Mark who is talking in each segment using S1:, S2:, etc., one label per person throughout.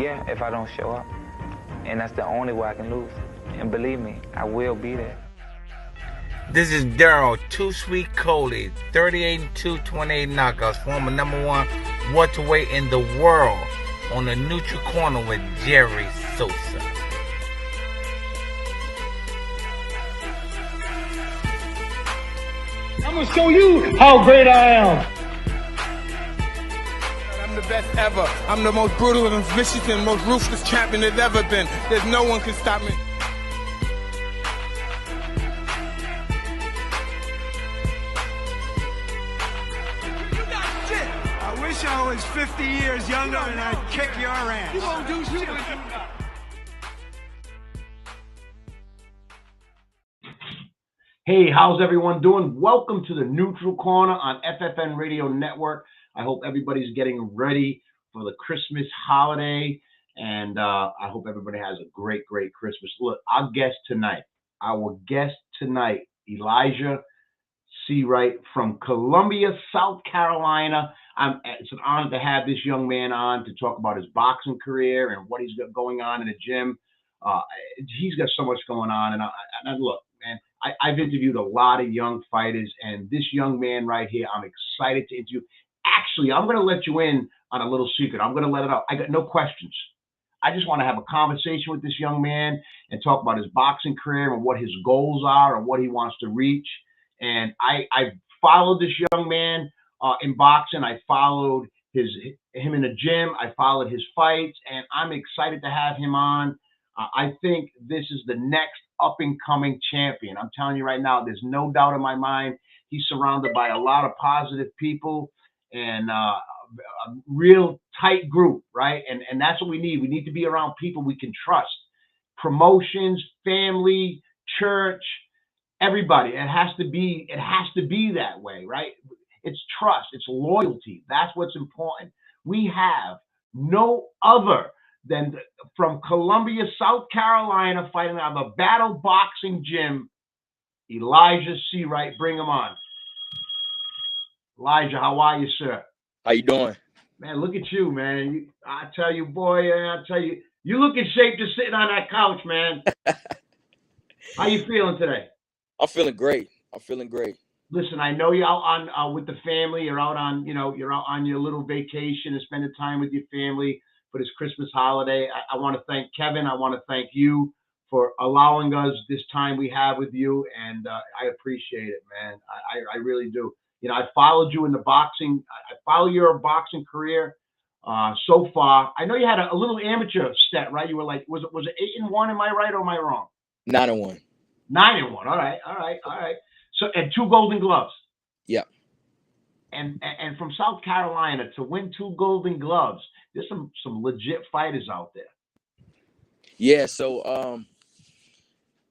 S1: Yeah, if I don't show up. And that's the only way I can lose. And believe me, I will be there.
S2: This is Daryl, Too Sweet Coley, 38-2, 28 knockouts, former #1 welterweight in the world, on the neutral corner with Jerry Sosa.
S3: I'm gonna show you how great I am.
S4: I'm the best ever. I'm the most brutal and vicious and most ruthless champion there's ever been. There's no one can stop me.
S5: I wish I was 50 years younger and I'd kick your ass.
S4: You won't do shit.
S6: Hey, how's everyone doing? Welcome to the Neutral Corner on FFN Radio Network. I hope everybody's getting ready for the Christmas holiday, and I hope everybody has a great, great Christmas. Look, our guest tonight, Elijah Seawright from Columbia, South Carolina. It's an honor to have this young man on to talk about his boxing career and what he's got going on in the gym. He's got so much going on, and look, man, I've interviewed a lot of young fighters, and this young man right here, I'm excited to interview. Actually, I'm going to let you in on a little secret. I'm going to let it out. I got no questions. I just want to have a conversation with this young man and talk about his boxing career and what his goals are and what he wants to reach. And I followed this young man in boxing. I followed him in the gym. I followed his fights, and I'm excited to have him on. I think this is the next up-and-coming champion. I'm telling you right now, there's no doubt in my mind. He's surrounded by a lot of positive people and a real tight group, right? And that's what we need. We need to be around people we can trust. Promotions, family, church, everybody. It has to be that way, right? It's trust, it's loyalty. That's what's important. We have no other than from Columbia, South Carolina, fighting out of a battle boxing gym, Elijah Seawright. Bring him on. Elijah, how are you, sir?
S7: How you doing?
S6: Man, look at you, man. I tell you, boy, you look in shape just sitting on that couch, man. How you feeling today?
S7: I'm feeling great.
S6: Listen, I know you're out on with the family. You're out on your little vacation and spending time with your family for this Christmas holiday. I want to thank Kevin. I want to thank you for allowing us this time we have with you, and I appreciate it, man. I really do. You know, I followed you in the boxing. I follow your boxing career so far. I know you had a little amateur step, right? You were like, was it 8-1? Am I right or am I wrong?
S7: 9-1.
S6: 9-1. All right. So, and 2 Golden Gloves.
S7: Yeah.
S6: And from South Carolina to win 2 Golden Gloves, there's some legit fighters out there.
S7: Yeah. So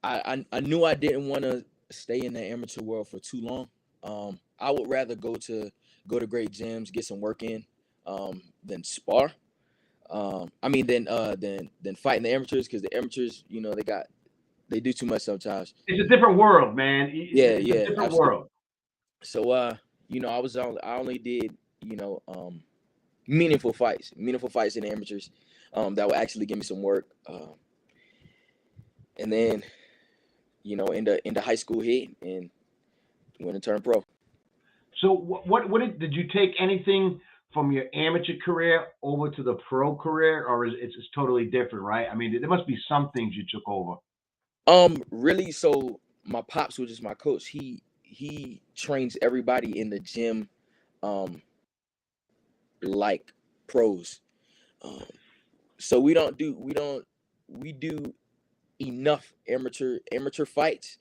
S7: I knew I didn't want to stay in the amateur world for too long. I would rather go to great gyms, get some work in, than spar. Than fighting the amateurs, because the amateurs, you know, they do too much sometimes.
S6: It's a different world, man. It's a different
S7: absolutely.
S6: world.
S7: So I only did, meaningful fights in the amateurs, that would actually give me some work. And then, into high school hit and went and turned pro.
S6: So what did you take anything from your amateur career over to the pro career, or is it's totally different, right? I mean, there must be some things you took over.
S7: Really. So my pops, which is my coach, he trains everybody in the gym, like pros. So we do enough amateur fights.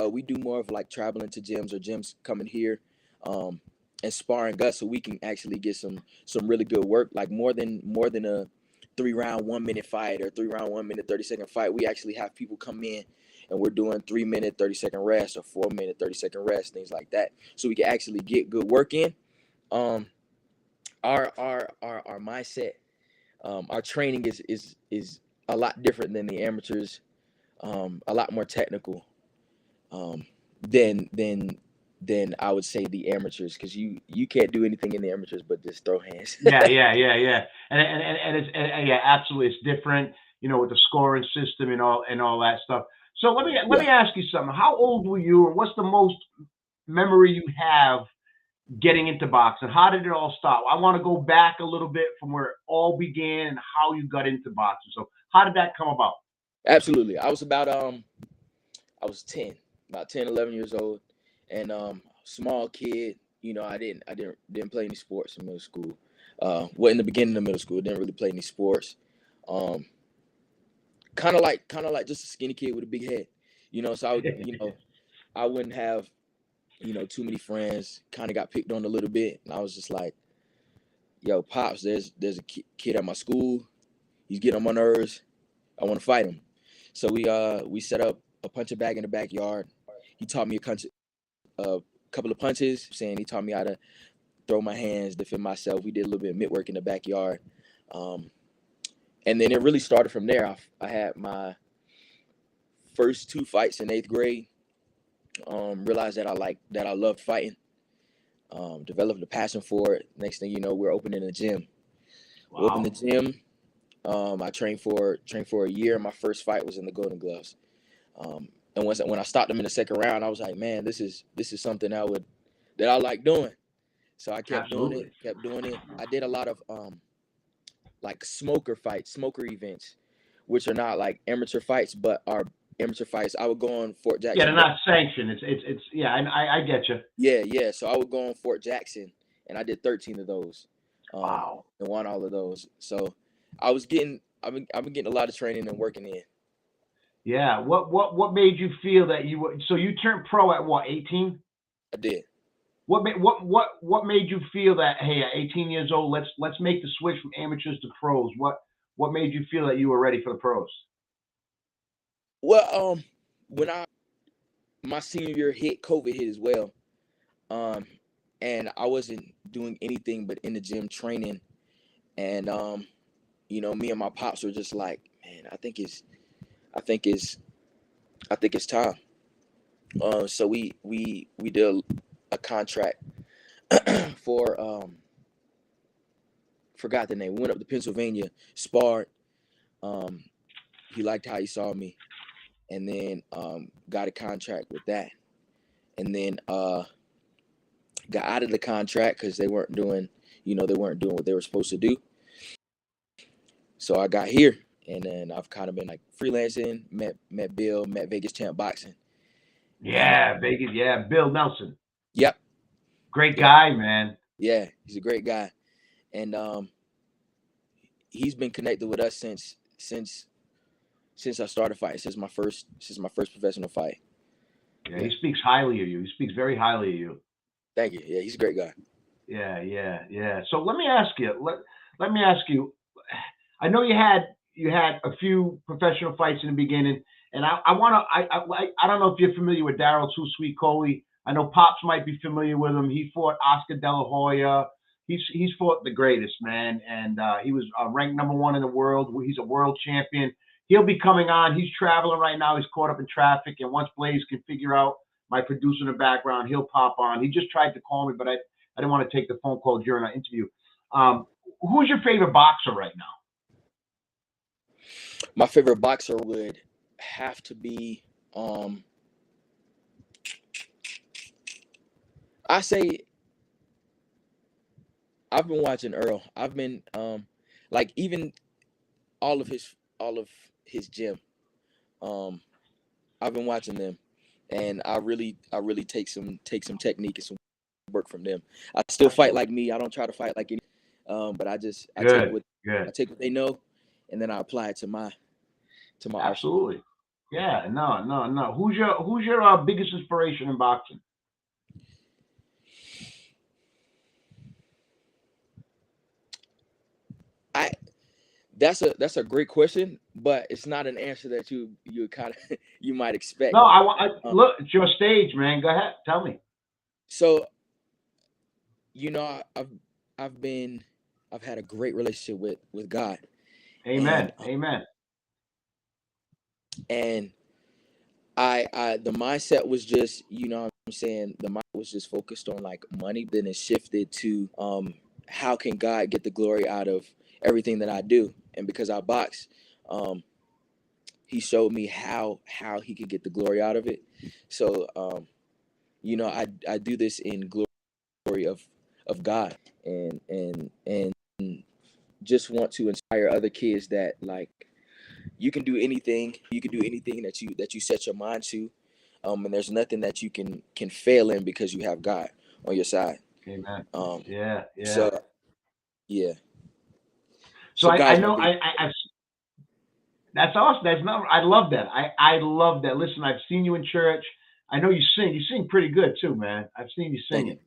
S7: We do more of like traveling to gyms or gyms coming here, and sparring us, so we can actually get some really good work, like more than a 3-round 1-minute fight or 3-round 1-minute 30-second fight. We actually have people come in and we're doing 3-minute 30-second rest or 4-minute 30-second rest, things like that, so we can actually get good work in. Our mindset, our training is a lot different than the amateurs, a lot more technical, than then I would say the amateurs, because you can't do anything in the amateurs but just throw hands.
S6: Yeah, and yeah, absolutely, it's different, with the scoring system and all that stuff. So let
S7: Yeah,
S6: me ask you something. How old were you, and what's the most memory you have getting into boxing? How did it all start? I want to go back a little bit from where it all began and how you got into boxing. So how did that come about?
S7: absolutely. I was 10, about 10, 11 years old, and small kid. I didn't play any sports in middle school. Well, in the beginning of middle school, didn't really play any sports. Um, kind of like just a skinny kid with a big head. So I wouldn't have too many friends. Kind of got picked on a little bit, and I was just like, "Yo, pops, there's a kid at my school. He's getting on my nerves. I want to fight him." So we set up a punching bag in the backyard. He taught me a couple of punches. Saying he taught me how to throw my hands, defend myself. We did a little bit of mitt work in the backyard, and then it really started from there. I had my first 2 fights in 8th grade. Realized that I loved fighting. Developed a passion for it. Next thing you know, we're opening a gym. We opened the gym. I trained for a year. My first fight was in the Golden Gloves. And when I stopped him in the second round, I was like, man, this is something that I like doing. So I kept doing
S6: Absolutely.
S7: it. I did a lot of like smoker events, which are not like amateur fights, but are amateur fights. I would go on Fort
S6: Yeah, they're
S7: Jackson.
S6: not sanctioned. It's yeah, I get you.
S7: Yeah. So I would go on Fort Jackson, and I did 13 of those,
S6: Wow.
S7: and won all of those. So I've been getting a lot of training and working in.
S6: Yeah. What made you feel that you were, so you turned pro at what, 18?
S7: I did.
S6: What made you feel that, hey, at 18 years old, let's make the switch from amateurs to pros? What made you feel that you were ready for the pros?
S7: Well, when my senior year hit, COVID hit as well, and I wasn't doing anything but in the gym training, and me and my pops were just like, man, I think it's time. So we did a contract for forgot the name. We went up to Pennsylvania, sparred. He liked how he saw me, and then got a contract with that, and then got out of the contract because they weren't doing what they were supposed to do. So I got here, and then I've kind of been like freelancing. Met Bill, met Vegas Champ Boxing, and
S6: Yeah, Vegas. Yeah, Bill Nelson.
S7: yep,
S6: Great
S7: yep,
S6: guy, man.
S7: yeah, he's a great guy, and he's been connected with us since I started fighting, since my first professional fight.
S6: Yeah, he speaks highly of you. He speaks very highly of you.
S7: Thank you. Yeah, he's a great guy.
S6: Yeah. So let me ask you. Let me ask you. I know you had a few professional fights in the beginning, and I want to. I don't know if you're familiar with Daryl Too Sweet Coley. I know Pops might be familiar with him. He fought Oscar De La Hoya. He's fought the greatest, man, and he was ranked #1 in the world. He's a world champion. He'll be coming on. He's traveling right now. He's caught up in traffic, and once Blaze can figure out my producer in the background, he'll pop on. He just tried to call me, but I didn't want to take the phone call during our interview. Who's your favorite boxer right now?
S7: My favorite boxer would have to be I say I've been watching Earl. I've been like even all of his gym. I've been watching them, and I really take some technique and some work from them. I still fight like me. I don't try to fight like any but I
S6: Good.
S7: take what they know, and then I apply it to my arsenal.
S6: Absolutely. Yeah. No. Who's your biggest inspiration in boxing?
S7: That's a great question, but it's not an answer that you kind of you might expect.
S6: No, look. It's your stage, man. Go ahead. Tell me.
S7: So, I've had a great relationship with God.
S6: Amen. Amen.
S7: And I the mindset was just, what I'm saying, the mindset was just focused on like money. Then it shifted to how can God get the glory out of everything that I do? And because I box, he showed me how he could get the glory out of it. So you know, I do this in glory of God, and just want to inspire other kids that like you can do anything. You can do anything that you set your mind to, and there's nothing that you can fail in because you have God on your side.
S6: Amen.
S7: Yeah.
S6: Yeah.
S7: So yeah.
S6: So I
S7: God's
S6: know
S7: my
S6: I that's awesome. That's not. I love that. I love that. Listen, I've seen you in church. I know you sing. You sing pretty good too, man. I've seen you singing.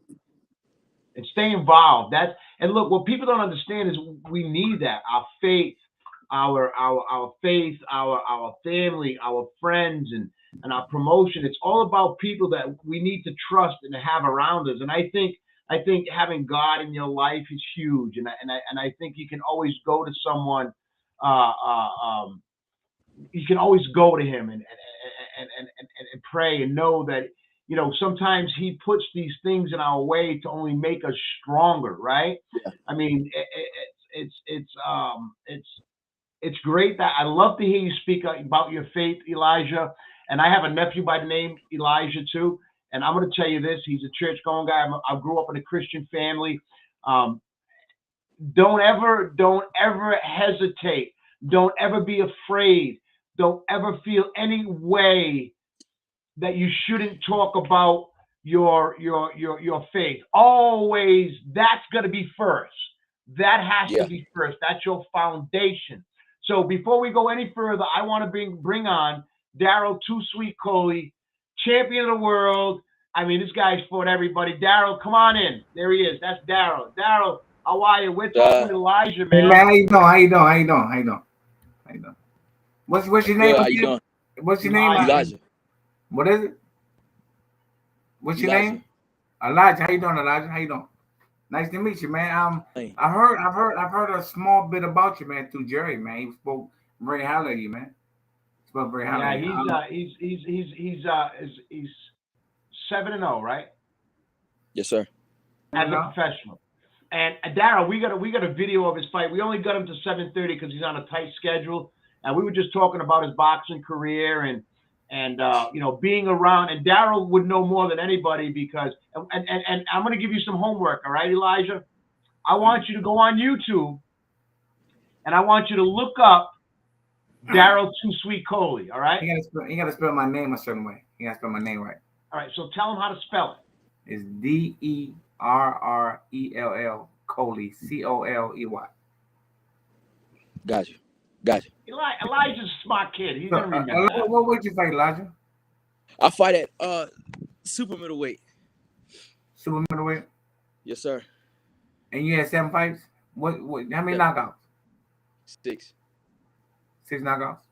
S6: And stay involved. And look, what people don't understand is we need that. Our faith, our faith, our family, our friends, and our promotion. It's all about people that we need to trust and to have around us. And I think having God in your life is huge. And I think you can always go to someone. You can always go to him and pray and know that, you know, sometimes he puts these things in our way to only make us stronger, right?
S7: Yeah.
S6: I mean, it's great that I love to hear you speak about your faith, Elijah. And I have a nephew by the name Elijah too. And I'm going to tell you this: he's a church going guy. I grew up in a Christian family. Don't ever hesitate. Don't ever be afraid. Don't ever feel any way that you shouldn't talk about your faith. Always, that's going to be first. That has to be first. That's your foundation. So before we go any further, I want to bring on Daryl Too Sweet Coley, champion of the world. I mean, this guy's fought everybody. Daryl, come on in. There he is. That's Daryl. Daryl, how are you? We're talking to Elijah, man.
S2: Hey, man, how you doing? What's your name?
S7: How you doing?
S2: What's your name?
S7: Elijah.
S2: What is it? What's your name? Elijah. How you doing, Elijah? How you doing? Nice to meet you, man. I've heard a small bit about you, man, through Jerry, man. He spoke very highly of you, man. Spoke very highly.
S6: Yeah, he's 7-0, right?
S7: Yes, sir.
S6: As a professional. And Daryl, we got a video of his fight. We only got him to 7:30 because he's on a tight schedule. And we were just talking about his boxing career and you know, being around. And Daryl would know more than anybody because and I'm going to give you some homework, all right, Elijah? I want you to go on YouTube and I want you to look up Daryl Too Sweet Coley, all right?
S2: You gotta spell my name a certain way. You gotta spell my name right.
S6: All right, so tell him how to spell it.
S2: It's Derrell Coley, Coley.
S7: Gotcha.
S6: Elijah's a smart kid. He's gonna remember that.
S2: What would you fight, Elijah?
S7: I fight at super middleweight.
S2: Super middleweight?
S7: Yes, sir.
S2: And you had 7 fights? What how many knockouts?
S7: 6.
S2: 6 knockouts?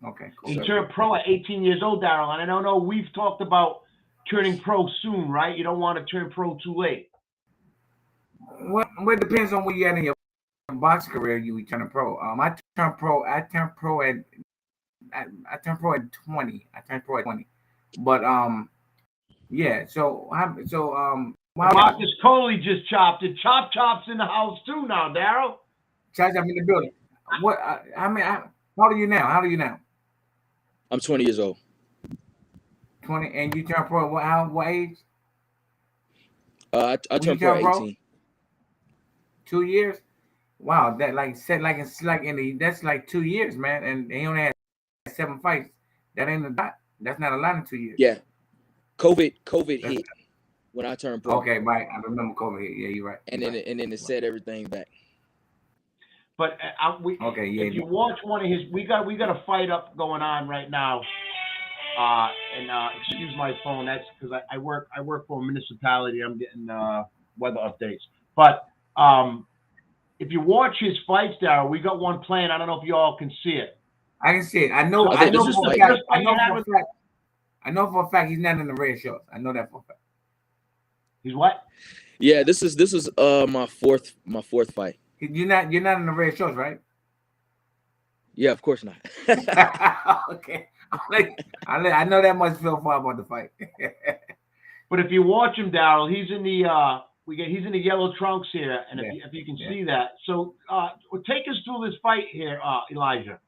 S2: Okay, cool.
S6: He turned pro at 18 years old, Daryl. And I don't know, we've talked about turning pro soon, right? You don't want to turn pro too late.
S2: Well, it depends on where you at in your boxing career. You turn pro. I turned pro at 20. I turned pro at 20. But yeah. So
S6: Marcus Coley just chopped it. Chop's in the house too now, Daryl.
S2: Chop's in the building. What? How old are you now?
S7: I'm 20 years old.
S2: 20, and you turned pro. What age?
S7: I turned pro at 18.
S2: 2 years. Wow, that's like 2 years, man. And he only had 7 fights. That ain't a lot. That's not a lot in 2 years.
S7: Yeah. COVID hit when I turned pro.
S2: Okay, right. I remember COVID hit. Yeah, you're right.
S7: And then it set everything back.
S6: But if you watch one of his, we got a fight up going on right now. Excuse my phone. That's because I work for a municipality. I'm getting weather updates. But if you watch his fights, Daryl, we got one playing. I don't know if you all can see it.
S2: I can see it. I know for a fact he's not in the red shorts. I know that for a fact.
S6: He's what?
S7: Yeah, this is my fourth fight.
S2: You're not in the red shorts, right?
S7: Yeah, of course not.
S2: Okay. I know that much feel far about the fight.
S6: But if you watch him, Daryl, he's in the he's in the yellow trunks here, and
S2: Yeah.
S6: if you can
S2: Yeah.
S6: see that, so take us through this fight here, Elijah.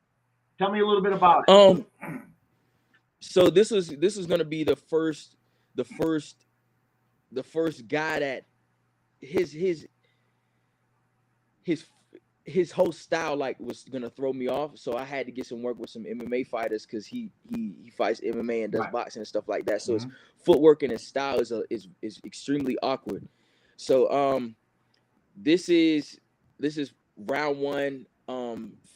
S6: Tell me a little bit about it.
S7: So this is gonna be the first guy that his whole style like was gonna throw me off. So I had to get some work with some MMA fighters because he fights MMA and does
S2: Right.
S7: boxing and stuff like that. So his footwork and his style is extremely awkward. So this is round one.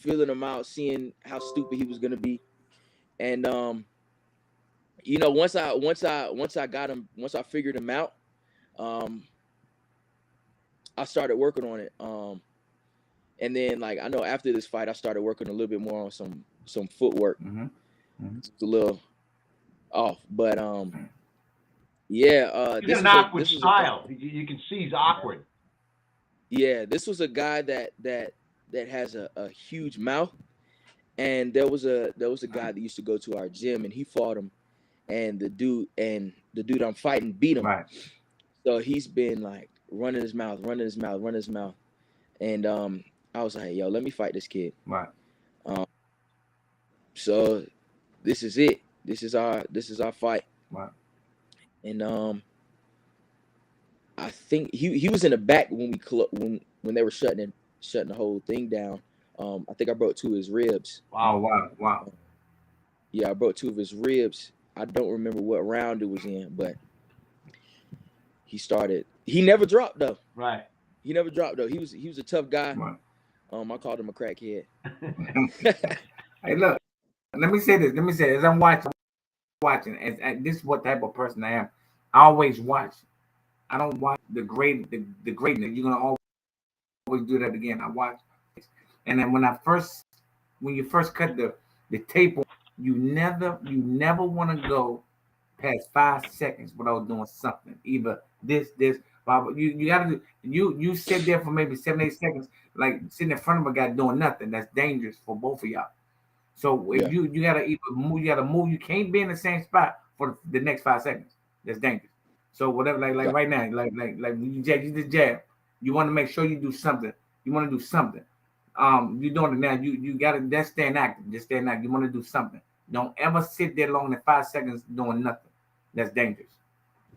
S7: Feeling him out, seeing how stupid he was gonna be, and you know, once I got him, once I figured him out, I started working on it. And then like I know after this fight, I started working a little bit more on some footwork. It's a little off, but yeah.
S6: He's got an awkward style. You can see he's awkward.
S7: Yeah, this was a guy that has a huge mouth, and there was a guy that used to go to our gym, and he fought him, and the dude I'm fighting beat him.
S2: Right.
S7: So he's been like running his mouth, and I was like, yo, let me fight this kid.
S2: Right.
S7: So this is it. This is our fight.
S2: Right.
S7: And I think he was in the back when when they were shutting the whole thing down. I think I broke 2 of his ribs.
S2: Wow.
S7: Yeah, I broke 2 of his ribs. I don't remember what round it was in, but he never dropped though.
S6: Right.
S7: He never dropped though. He was a tough guy.
S2: Right.
S7: I called him a crackhead.
S2: Hey, look. Let me say this. As I'm watching, as this is what type of person I am. I always watch. I don't watch the greatness. You're gonna always do that again. I watch, and then when you first cut the tape, you never want to go past 5 seconds without doing something. Either this, Bob. You gotta do. You sit there for maybe 7, 8 seconds, like sitting in front of a guy doing nothing. That's dangerous for both of y'all. So if you gotta either move, you can't be in the same spot for the next 5 seconds. That's dangerous. So whatever, like right now, like when you just jab, you want to make sure you do something. You want to do something. You're doing it now. You gotta that's staying active. Just staying active. You want to do something. Don't ever sit there longer than 5 seconds doing nothing. That's dangerous.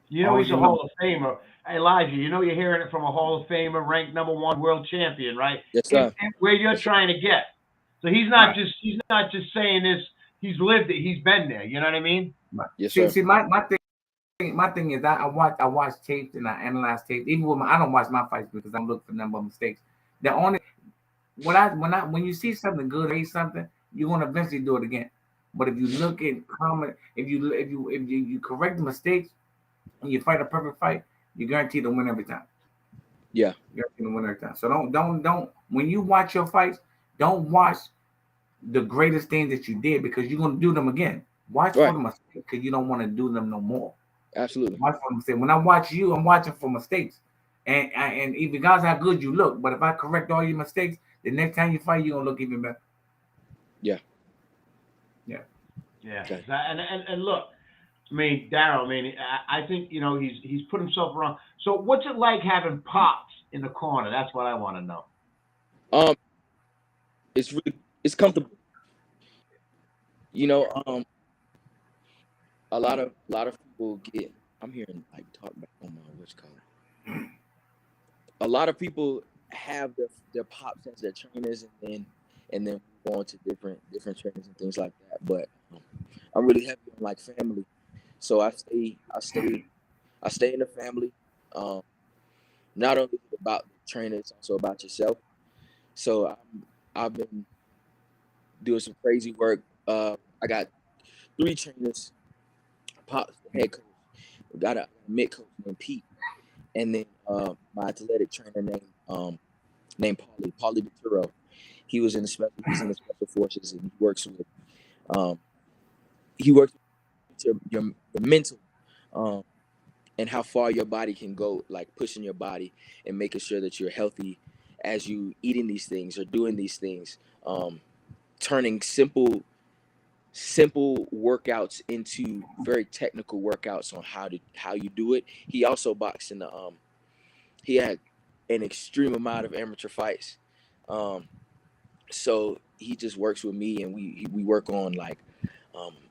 S6: You know he's a Hall of Famer. Elijah, you know you're hearing it from a Hall of Famer, ranked #1 world champion, right?
S7: Yes, sir.
S6: And where you're trying to get. So he's not just saying this. He's lived it. He's been there. You know what I mean?
S2: Right.
S7: Yes, sir.
S2: See, my thing is I watch tapes and I analyze tapes. Even with I don't watch my fights because I'm looking for number of mistakes. The only when you see something good, read something, you're gonna eventually do it again. But if you look at comment, if you correct the mistakes and you fight a perfect fight, you're guaranteed to win every time.
S7: Yeah,
S2: you're guaranteed to win every time. So don't when you watch your fights, don't watch the greatest things that you did because you're gonna do them again. Watch for the mistakes because you don't want to do them no more.
S7: Absolutely.
S2: Watch for mistakes. When I watch you, I'm watching for mistakes. And even guys how good you look, but if I correct all your mistakes, the next time you fight, you're gonna look even better.
S7: Yeah.
S6: Okay. And look, I mean, Daryl, I think he's put himself wrong. So what's it like having Pops in the corner? That's what I want to know.
S7: It's comfortable. A lot of people get. I'm hearing like talk back on my what's called. A lot of people have their pops as their trainers, and then go on to different trainers and things like that. But I'm really heavy on like family, so I stay in the family. Not only about the trainer, it's also about yourself. So I've been doing some crazy work. I got 3 trainers. Pops, the head coach. We got a mid coach named Pete, and then my athletic trainer named Paulie Vituro. He's in the special forces, and he works with your mental and how far your body can go, like pushing your body and making sure that you're healthy as you eating these things or doing these things, turning simple simple workouts into very technical workouts on how you do it. He also boxed in the he had an extreme amount of amateur fights. So he just works with me, and we work on like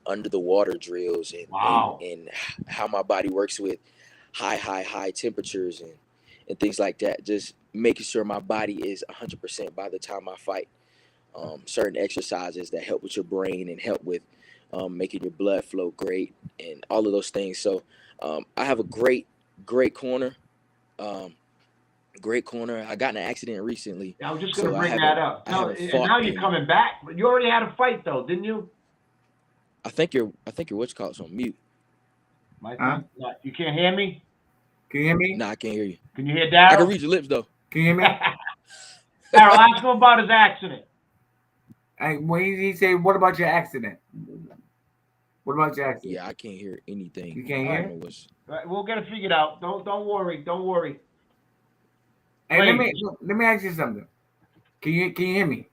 S7: under the water drills and how my body works with high temperatures and things like that. Just making sure my body is 100% by the time I fight. Certain exercises that help with your brain and help with making your blood flow great and all of those things. So I have a great corner. Great corner. I got in an accident recently.
S6: I was just going to bring that up. And now you're coming back. You already had a fight though, didn't you?
S7: I think your what's called on mute.
S6: You can't hear me?
S2: Can you hear me?
S7: Nah, I can't hear you.
S6: Can you hear Daryl?
S7: I can read your lips though.
S2: Can you hear me?
S6: Daryl, ask him about his accident.
S2: Well, he said, "What about your accident? What about your accident?"
S7: Yeah, I can't hear anything.
S2: You can't hear?
S6: Right, we'll get it figured out. Don't worry. Don't worry.
S2: Hey, let me ask you something. Can you hear me?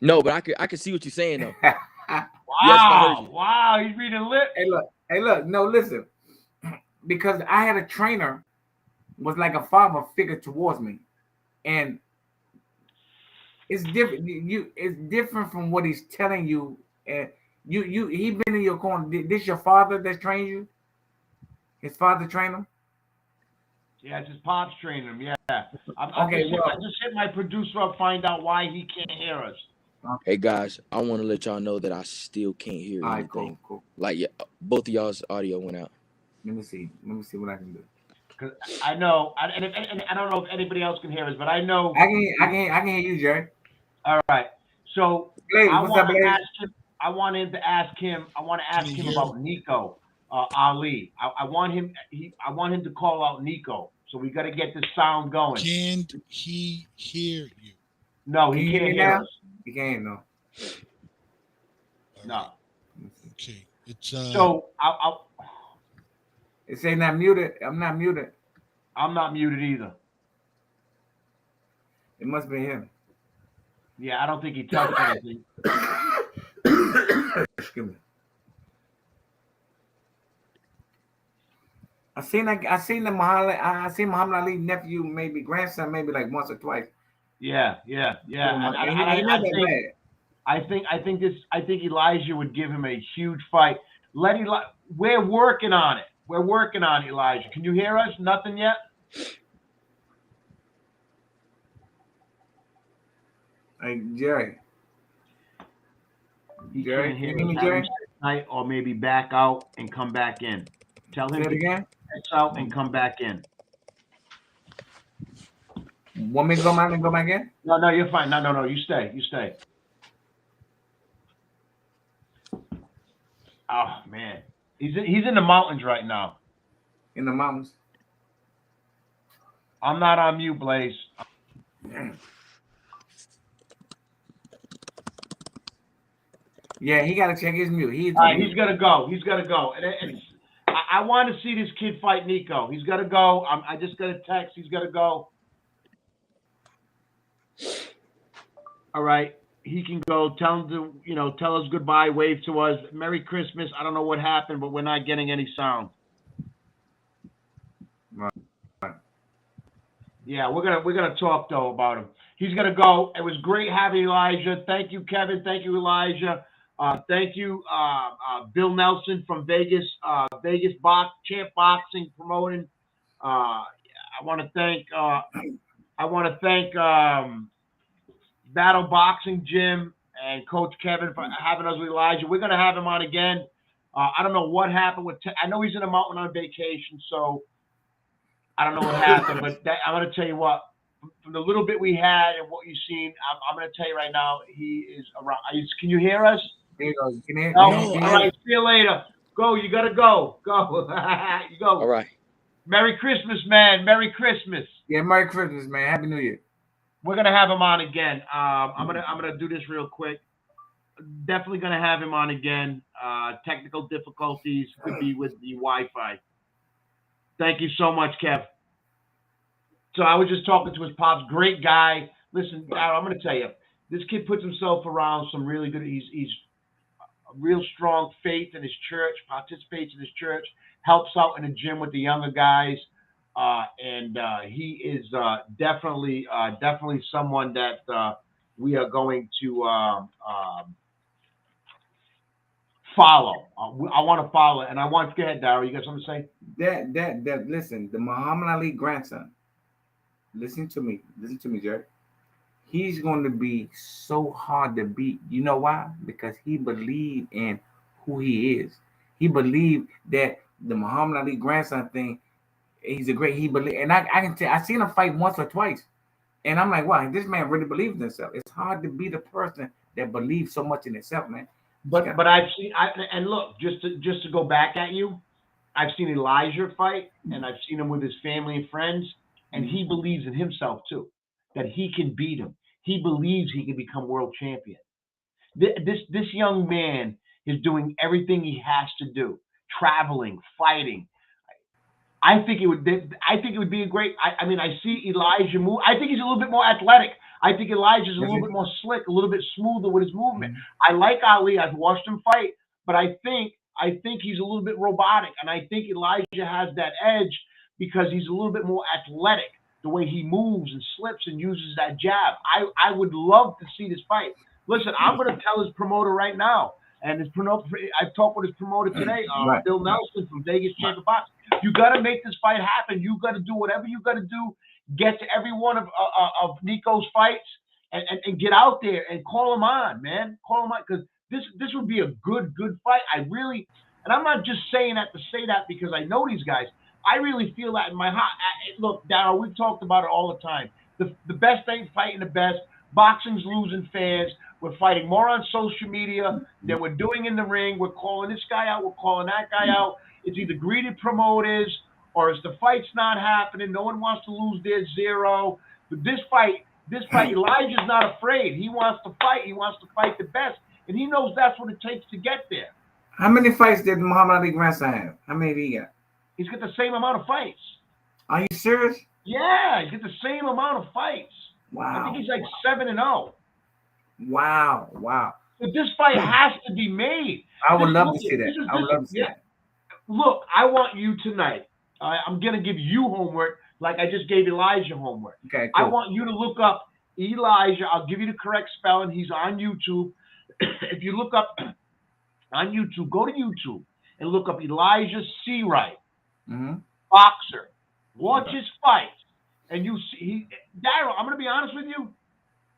S7: No, but I can see what you're saying though.
S6: Wow, he's reading lips.
S2: Hey, look. No, listen. Because I had a trainer, was like a father figure towards me, and it's different. It's different from what he's telling you. And he been in your corner. This your father that's trained you? His father trained him?
S6: Yeah, it's his pops training him. Yeah. I just hit my producer up, find out why he can't hear us.
S7: Hey guys, I want to let y'all know that I still can't hear anything.
S2: Cool.
S7: Like both of y'all's audio went out.
S2: Let me see what I can do.
S6: Cause I know, and I don't know if anybody else can hear us, but I know
S2: I can hear you, Jerry.
S6: All right. So
S2: Blaze,
S6: I
S2: what's up, Blaze?
S6: I want to ask him about Nico Ali. I want him to call out Nico. So we got to get this sound going.
S8: Can he hear you?
S6: No, he can't hear us.
S2: He can't. No.
S6: No.
S8: Okay. It's
S6: so I'll.
S2: It say not muted. I'm not muted.
S6: I'm not muted either.
S2: It must be him.
S6: Yeah, I don't think he touched anything.
S2: Excuse me. I seen Muhammad Ali nephew, maybe grandson, maybe like once or twice.
S6: Yeah. I think Elijah would give him a huge fight. We're working on it. We're working on it, Elijah. Can you hear us? Nothing yet?
S2: Hey, Jerry.
S6: Jerry, can you hear me, Jerry? Tonight, or maybe back out and come back in. Tell him to
S2: again.
S6: Out and come back in.
S2: Want me to go back and go back in?
S6: No, you're fine. No, you stay. Oh man, he's in the mountains right now.
S2: In the mountains.
S6: I'm not on mute, Blaze.
S2: Yeah, he got to check his mute. He's
S6: gonna go. And I want to see this kid fight Nico. He's got to go. I just got a text. He's got to go. All right. He can go. Tell him to, tell us goodbye, wave to us. Merry Christmas. I don't know what happened, but we're not getting any sound.
S2: Right.
S6: Yeah, we're gonna talk though about him. He's gonna go. It was great having Elijah. Thank you, Kevin. Thank you, Elijah. Thank you, Bill Nelson from Vegas, Champ Boxing promoting. I want to thank Battle Boxing Gym and Coach Kevin for having us with Elijah. We're gonna have him on again. I don't know what happened I know he's in a mountain on vacation, so I don't know what happened. But I'm gonna tell you what. From the little bit we had and what you've seen, I'm gonna tell you right now, he is around. Can you hear us?
S2: There you go.
S6: All right. See you later. Go. You gotta go. Go. You go.
S7: All right.
S6: Merry Christmas, man. Merry Christmas.
S2: Yeah, Merry Christmas, man. Happy New Year.
S6: We're gonna have him on again. I'm gonna do this real quick. Definitely gonna have him on again. Technical difficulties could be with the Wi-Fi. Thank you so much, Kev. So I was just talking to his pops. Great guy. Listen, I'm gonna tell you, this kid puts himself around some really good. He's real strong faith in his church, participates in his church, helps out in the gym with the younger guys. And he is definitely someone that we are going to follow. I want to follow, and I want to go ahead, Daryl. You got something to say?
S2: That. Listen, the Muhammad Ali grandson. Listen to me, Jerry. He's going to be so hard to beat. You know why? Because he believed in who he is. He believed that the Muhammad Ali grandson thing. He's a great. He believe, and I can tell. I seen him fight once or twice, and I'm like, wow, this man really believes in himself. It's hard to beat a person that believes so much in himself, man.
S6: But I've seen. And look, just to go back at you, I've seen Elijah fight, and I've seen him with his family and friends, and he believes in himself too, that he can beat him. He believes he can become world champion. This young man is doing everything he has to do, traveling, fighting. I think it would be a great. I mean, I see Elijah move. I think he's a little bit more athletic. I think Elijah's a little bit more slick, a little bit smoother with his movement. I like Ali. I've watched him fight, but I think he's a little bit robotic, and I think Elijah has that edge because he's a little bit more athletic. The way he moves and slips and uses that jab. I would love to see this fight. Listen, I'm going to tell his promoter right now, and his promoter. I've talked with his promoter today, Bill Nelson from Vegas Chamber Boxing. You got to make this fight happen. You got to do whatever you got to do. Get to every one of Nico's fights and get out there and call him on, man. Call him on because this would be a good fight. I really, and I'm not just saying that to say that because I know these guys. I really feel that in my heart. Look, Darryl, we've talked about it all the time. The best ain't fighting the best. Boxing's losing fans. We're fighting more on social media than we're doing in the ring. We're calling this guy out. We're calling that guy out. It's either greedy promoters or it's the fight's not happening. No one wants to lose their zero. But this fight, Elijah's not afraid. He wants to fight. He wants to fight the best. And he knows that's what it takes to get there.
S2: How many fights did Muhammad Ali grandson have? How many did he got?
S6: He's got the same amount of fights.
S2: Are you serious?
S6: Yeah, he's got the same amount of fights.
S2: Wow.
S6: I think he's like 7-0.
S2: Wow.
S6: But this fight has to be made.
S2: I would love to see that. I would love to see that.
S6: Look, I want you tonight. I'm going to give you homework like I just gave Elijah homework.
S2: Okay, cool.
S6: I want you to look up Elijah. I'll give you the correct spelling. He's on YouTube. If you look up on YouTube, go to YouTube and look up Elijah Seawright. Boxer. Watch his fights. And you see, Daryl, I'm going to be honest with you,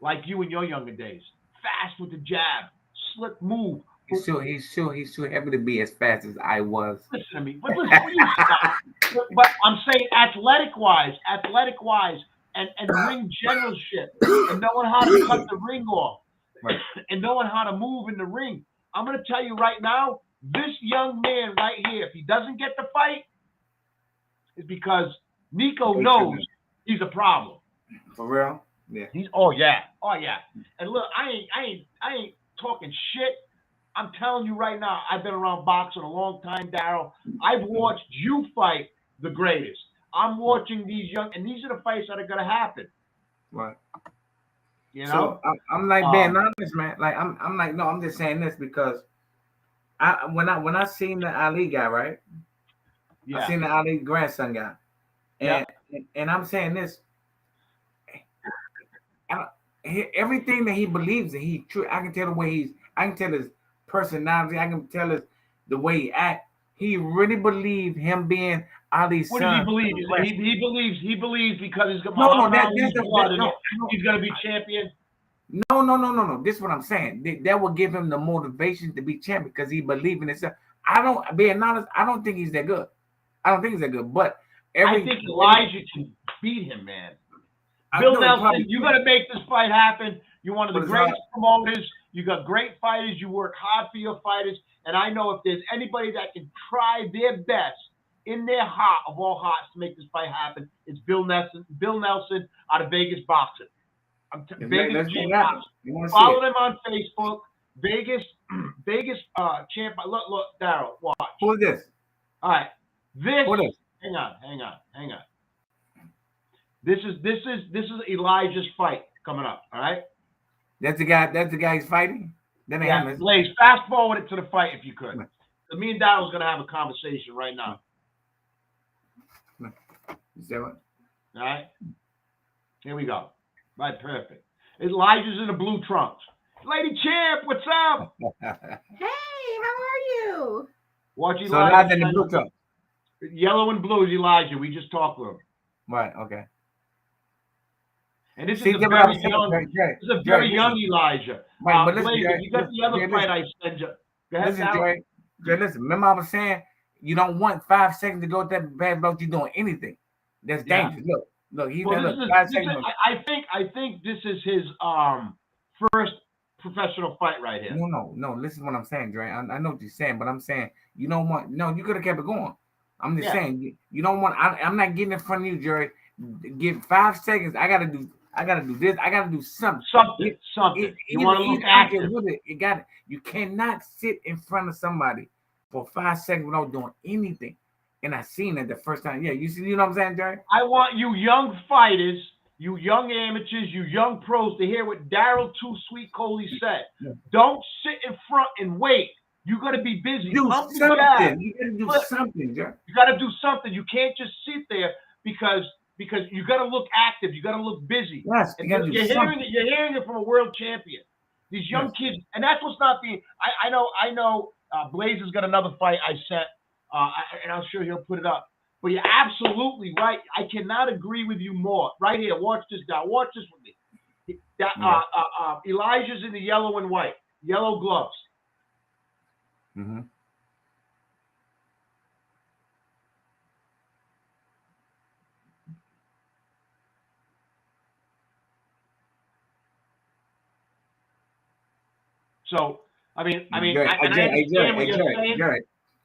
S6: like you in your younger days. Fast with the jab, slick move.
S2: He's too heavy to be as fast as I was.
S6: Listen to me. But but I'm saying athletic-wise, and ring generalship, and knowing how to cut the ring off, right, and knowing how to move in the ring. I'm going to tell you right now, this young man right here, if he doesn't get the fight, it's because Nico knows he's a problem.
S2: For real? Yeah.
S6: Oh yeah. And look, I ain't talking shit. I'm telling you right now, I've been around boxing a long time, Daryl. I've watched you fight the greatest. I'm watching these young, and these are the fights that are gonna happen.
S2: Right.
S6: You know.
S2: So I'm like being honest, man. Like I'm like, no, I'm just saying this because when I seen the Ali guy, right? Yeah. I seen the Ali grandson guy, and I'm saying this. Everything that he believes in, he's true. I can tell the way I can tell his personality. I can tell the way he act. He really believed him being Ali's son.
S6: What does he believe? He believes because he's got he's gonna be champion.
S2: No. This is what I'm saying. That will give him the motivation to be champion because he believes in himself. Being honest, I don't think he's that good. But
S6: I think Elijah can beat him, man. Bill Nelson, you got to make this fight happen. You're one of the greatest promoters. You got great fighters. You work hard for your fighters. And I know if there's anybody that can try their best in their heart of all hearts to make this fight happen, it's Bill Nelson out of Vegas Boxing. Vegas Boxing. Follow them on Facebook. Vegas champ. Look, Daryl, watch.
S2: Who is this?
S6: All right. Hang on. This is Elijah's fight coming up. All right.
S2: That's the guy. That's the guy he's fighting. That ain't
S6: Yeah,
S2: him.
S6: Blaze, fast forward it to the fight if you could. So me and Daryl's gonna have a conversation right now.
S2: Is that what?
S6: All right. Here we go. Right, perfect. Elijah's in the blue trunks. Lady Champ, what's up?
S9: Hey, how are you?
S6: Watch
S2: So
S6: Elijah.
S2: Elijah in the blue trunks.
S6: Yellow and blue is Elijah. We just talked with him.
S2: Right. Okay.
S6: And this
S2: See,
S6: is a
S2: what
S6: very
S2: I'm saying,
S6: young.
S2: Jerry,
S6: This is a very young Elijah.
S2: Right, but listen,
S6: Blaze,
S2: Jerry,
S6: you got the other fight I said. Go ahead,
S2: listen, Jerry, listen. Remember, I was saying you don't want 5 seconds to go with that bad blow. You're doing anything. That's dangerous. Look. He's
S6: well,
S2: look. 5 seconds.
S6: I think this is his first professional fight right here.
S2: No. Listen to what I'm saying, Dre. I know what you're saying, but I'm saying you don't want. No, you could have kept it going. I'm just saying you don't want. I'm not getting in front of you, Jerry. Give 5 seconds. I gotta do this. I gotta do something.
S6: Something. You want to look active
S2: with it. You cannot sit in front of somebody for 5 seconds without doing anything. And I seen it the first time. Yeah, you know what I'm saying, Jerry?
S6: I want you young fighters, you young amateurs, you young pros to hear what Daryl Too Sweet Coley said. Yeah. Don't sit in front and wait. You got to be busy.
S2: Do something. You got to do something, Jerry.
S6: You got to do something. You can't just sit there because you got to look active. You got to look busy.
S2: Yes,
S6: and you're hearing it from a world champion. These young kids, and that's what's not being. I know. Blaze has got another fight I sent, and I'm sure he'll put it up. But you're absolutely right. I cannot agree with you more. Right here, watch this now. Watch this with me. Elijah's in the yellow and white, yellow gloves.
S2: Mm-hmm.
S6: So,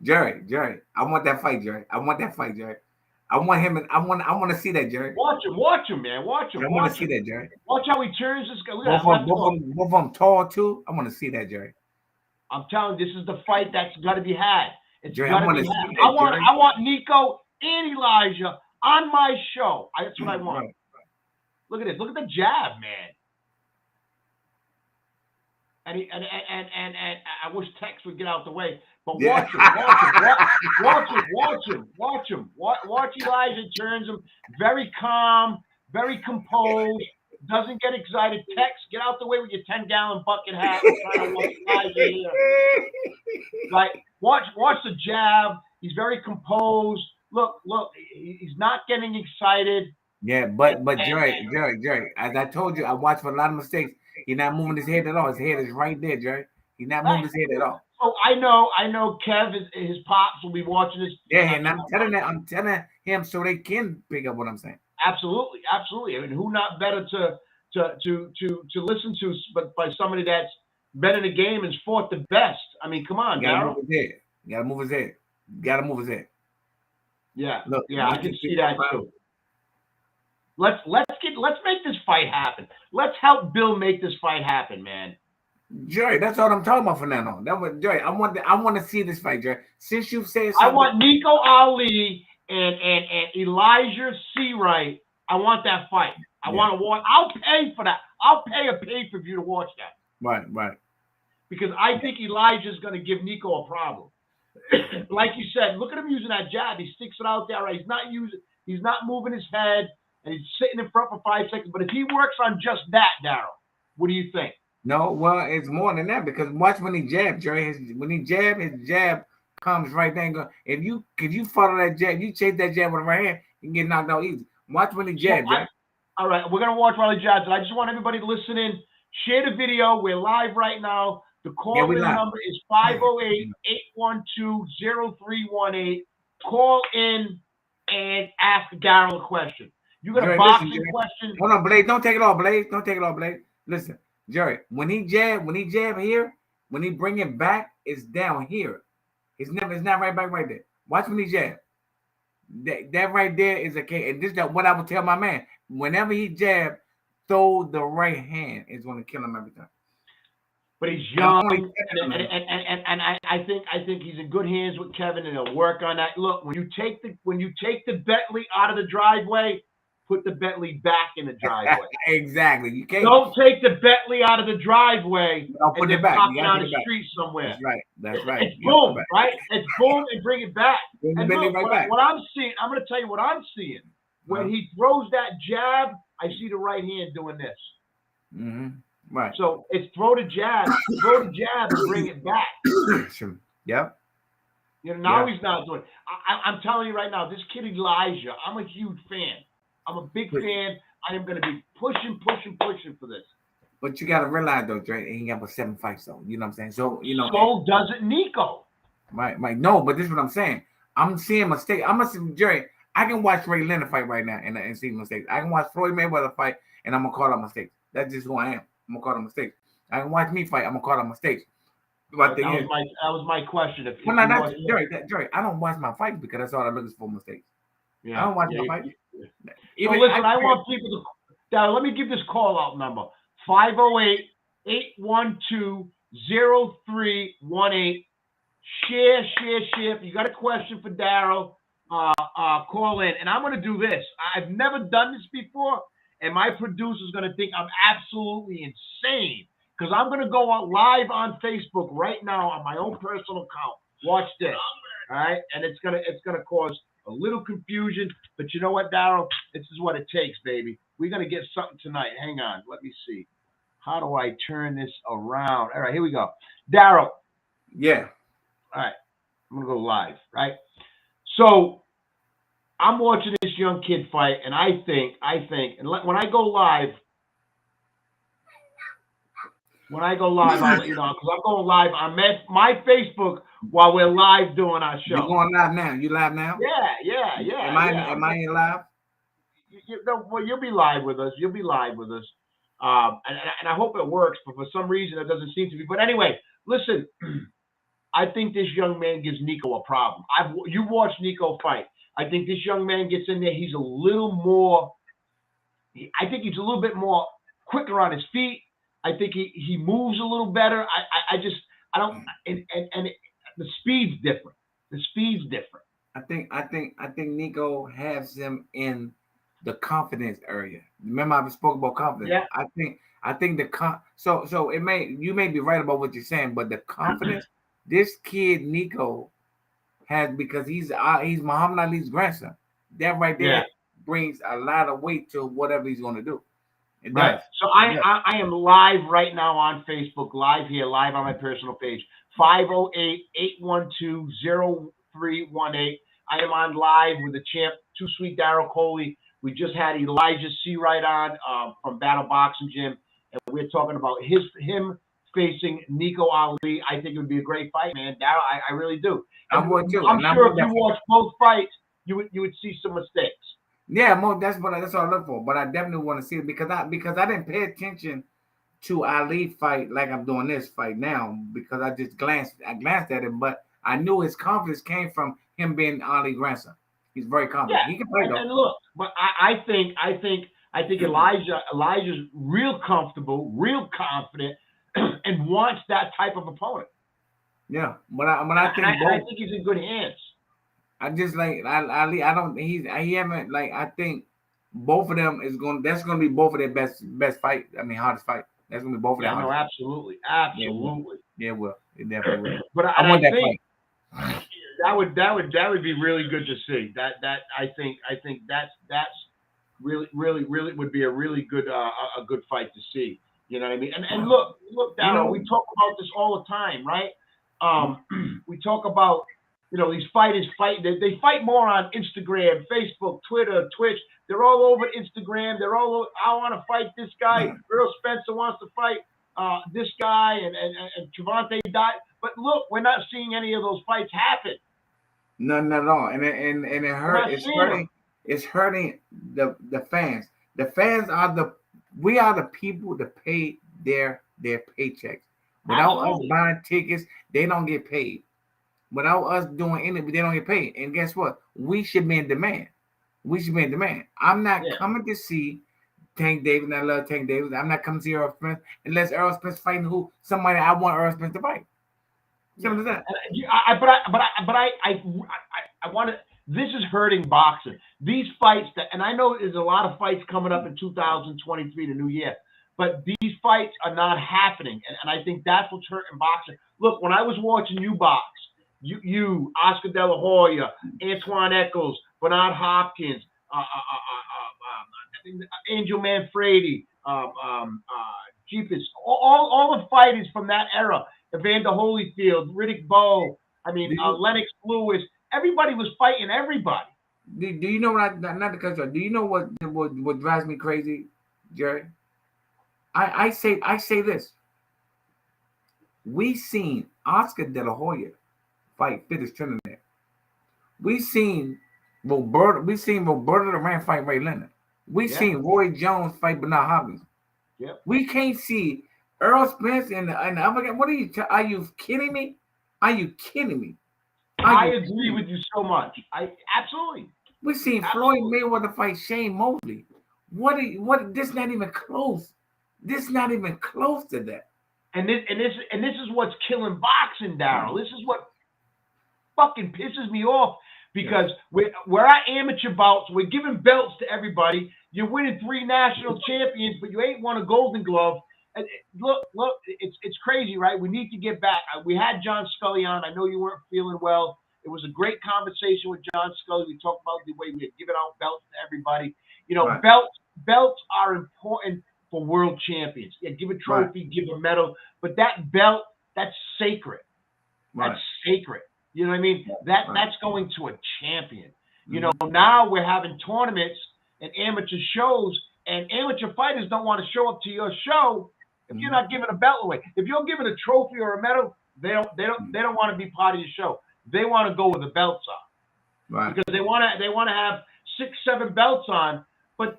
S6: Jerry,
S2: I want that fight, Jerry. I want him, and I want to see that, Jerry.
S6: Watch him, man. Watch him.
S2: I want to see that, Jerry.
S6: Watch how he turns this guy.
S2: Both of them tall too. I want to see that, Jerry.
S6: I'm telling you, this is the fight that's got to be had. It's
S2: Jerry,
S6: got to be had. I want Nico and Elijah on my show. That's what I want. Right. Look at this. Look at the jab, man. And I wish Tex would get out the way. But watch him. Watch Elijah turns him. Very calm, very composed. Doesn't get excited. Tex, get out the way with your 10-gallon bucket hat. Elijah here. Like, watch the jab. He's very composed. Look. He's not getting excited.
S2: Yeah, but Jerry, as I told you, I watched for a lot of mistakes. He's not moving his head at all. His head is right there, Jerry. He's not moving his head at all.
S6: Oh, I know. Kev, his pops will be watching this.
S2: Yeah, and I'm telling him so they can pick up what I'm saying.
S6: Absolutely. I mean, who not better to listen to, but by somebody that's been in the game and fought the best. I mean, come on, Daryl.
S2: You gotta move his head.
S6: Yeah, look, I can see that too. Let's make this fight happen. Let's help Bill make this fight happen, man.
S2: Jerry, that's all I'm talking about from now on. Jerry, I want to see this fight, Jerry. Since you've said something,
S6: I want Nico Ali and Elijah Seawright. I want that fight. I want to watch. I'll pay for that. I'll pay a pay-per-view to watch that.
S2: Right.
S6: Because I think Elijah's going to give Nico a problem. Like you said, look at him using that jab. He sticks it out there. Right? He's not moving his head. And he's sitting in front for 5 seconds. But if he works on just that, Daryl, what do you think?
S2: No, well, it's more than that because watch when he jabs, Jerry. When he jab, his jab comes right there and go. If you follow that jab, you chase that jab with the right hand, you can get knocked out easy. Watch when he jabs, Jerry.
S6: All right, we're gonna watch while he jabs. And I just want everybody to listen in. Share the video. We're live right now. The call-in number is 508-812-0318. Call in and ask Daryl a question. You got a boxing question?
S2: Hold on, Blaze. Don't take it off, Blaze. Listen, Jerry. When he jab here, when he bring it back, it's down here. It's not right back right there. Watch when he jab. That right there is okay. And this is what I would tell my man. Whenever he jab, throw the right hand. It's going to kill him every time.
S6: But he's young, and I think he's in good hands with Kevin, and he'll work on that. Look, when you take the Bentley out of the driveway, put the Bentley back in the driveway.
S2: Exactly. You can't.
S6: Don't take the Bentley out of the driveway
S2: Put
S6: and
S2: it back.
S6: park
S2: You
S6: it
S2: gotta
S6: on
S2: put
S6: the
S2: it back.
S6: street somewhere.
S2: That's right. That's right.
S6: It's boom, right? It's boom and bring it back.
S2: Bring the
S6: And
S2: Bentley
S6: look,
S2: right
S6: what,
S2: back.
S6: what I'm seeing, I'm going to tell you what I'm seeing. When he throws that jab, I see the right hand doing this.
S2: Mm-hmm. Right.
S6: So it's throw the jab, and bring it back.
S2: Yep.
S6: You know, now he's not doing it. I'm telling you right now, this kid Elijah, I'm a huge fan. I'm a big fan. I am going to be pushing for this.
S2: But you got to realize, though, Dre, he got 7 fights, though. You know what I'm saying? So, you know.
S6: So doesn't Nico.
S2: Right. No, but this is what I'm saying. I'm seeing mistakes. Jerry, I can watch Ray Leonard fight right now and see mistakes. I can watch Floyd Mayweather fight, and I'm going to call out mistakes. That's just who I am. I'm going to call out mistakes. I can watch me fight. I'm going to call out mistakes. But
S6: that was my question.
S2: Jerry, I don't watch my fights because that's all I look for mistakes.
S6: Yeah.
S2: I don't watch my fights.
S6: So listen, I want people to now let me give this call out number 508-812-0318. Share. If you got a question for Daryl, call in. And I'm going to do this. I've never done this before, and my producer's going to think I'm absolutely insane because I'm going to go on live on Facebook right now on my own personal account. Watch this, all right? And it's gonna cause a little confusion, but you know what, Daryl? This is what it takes, baby. We're gonna get something tonight. Hang on, let me see. How do I turn this around? All right, here we go. Daryl.
S2: Yeah.
S6: All right, I'm gonna go live, right? So I'm watching this young kid fight, and I think, and when I go live, I'll let you know, because I'm going live on my Facebook while we're live doing our show.
S2: You're going live now? You live now?
S6: Yeah.
S2: Am I in live?
S6: Well, you'll be live with us. And I hope it works, but for some reason it doesn't seem to be. But anyway, listen, I think this young man gives Nico a problem. You watched Nico fight. I think this young man gets in there. He's a little more. I think he's a little bit more quicker on his feet. I think he moves a little better. The speed's different.
S2: I think Nico has him in the confidence area. Remember I spoke about confidence.
S6: Yeah.
S2: I think so you may be right about what you're saying, but the confidence this kid Nico has, because he's Muhammad Ali's grandson. That right there brings a lot of weight to whatever he's going to do. It
S6: right.
S2: does.
S6: So I am live right now on Facebook, live on my personal page, 508-812-0318. I am on live with the champ, Too Sweet Daryl Coley. We just had Elijah Seawright on from Battle Boxing Gym, and we're talking about him facing Nico Ali. I think it would be a great fight, man. Daryl, I really do.
S2: I would too.
S6: I'm sure if you watch both fights, you would see some mistakes.
S2: Yeah, that's what I look for. But I definitely want to see it because I didn't pay attention to Ali fight like I'm doing this fight now, because I glanced at him, but I knew his confidence came from him being Ali grandson. He's very confident.
S6: Yeah.
S2: He can play though.
S6: And look, but I think Elijah's real comfortable, real confident, and wants that type of opponent.
S2: Yeah, but I think
S6: I think he's in good hands.
S2: I just like Ali. I think both of them that's gonna be both of their best fight. I mean, hardest fight. That's gonna be both of them.
S6: No, absolutely.
S2: Yeah, well, it definitely will.
S6: But
S2: I want that
S6: think
S2: fight.
S6: That would be really good to see. I think that's really would be a really good a good fight to see. You know what I mean? And look, Daryl, we talk about this all the time, right? We talk about, these fighters fight. They fight more on Instagram, Facebook, Twitter, Twitch. They're all over Instagram. They're all over, I want to fight this guy. Earl Spencer wants to fight this guy, and Trevante died. But look, we're not seeing any of those fights happen.
S2: None at all. And it hurt. It's hurting the fans. The fans we are the people that pay their paychecks. Without us buying tickets, they don't get paid. Without us doing anything, they don't get paid. And guess what? We should be in demand. I'm not coming to see Tank Davis, and I love Tank Davis. I'm not coming to see Earl Spence unless Earl Spence fighting somebody I want Earl Spence to fight. Simple as that.
S6: I want to. This is hurting boxing. These fights and I know there's a lot of fights coming up in 2023, the new year, but these fights are not happening. And I think that's what's hurting boxing. Look, when I was watching you box, you Oscar De La Hoya, Antoine Eccles, Bernard Hopkins, Angel Manfredi, Jeepers, all the fighters from that era, Evander Holyfield, Riddick Bowe, Lennox Lewis, everybody was fighting everybody.
S2: Do you know what? Not to cut you off. Do you know what drives me crazy, Jerry? I say this. We seen Oscar De La Hoya fight Fittis Trinidad. We seen Roberto Duran fight Ray Leonard. We seen Roy Jones fight Bernard Hopkins.
S6: Yep.
S2: We can't see Earl Spence and the other guy. What are you kidding me? Are you kidding me?
S6: I agree with you so much. Absolutely.
S2: We seen Floyd Mayweather fight Shane Mosley. This not even close. This not even close to that.
S6: And this is what's killing boxing, Daryl. This is what fucking pisses me off, because we're at amateur bouts. We're giving belts to everybody. You're winning 3 national champions, but you ain't won a Golden Glove. And look, it's crazy, right? We need to get back. We had John Scully on. I know you weren't feeling well. It was a great conversation with John Scully. We talked about the way we had given out belts to everybody. You know,
S2: Right.
S6: belts are important for world champions. Yeah, give a trophy, give a medal, but that belt, that's sacred.
S2: Right.
S6: That's sacred. You know what I mean? That's going to a champion. You know,
S2: Mm-hmm.
S6: now we're having tournaments and amateur shows, and amateur fighters don't want to show up to your show if you're not giving a belt away. If you're giving a trophy or a medal, they don't want to be part of your show. They want to go with the belts on.
S2: Right.
S6: Because they want to have 6, 7 belts on, but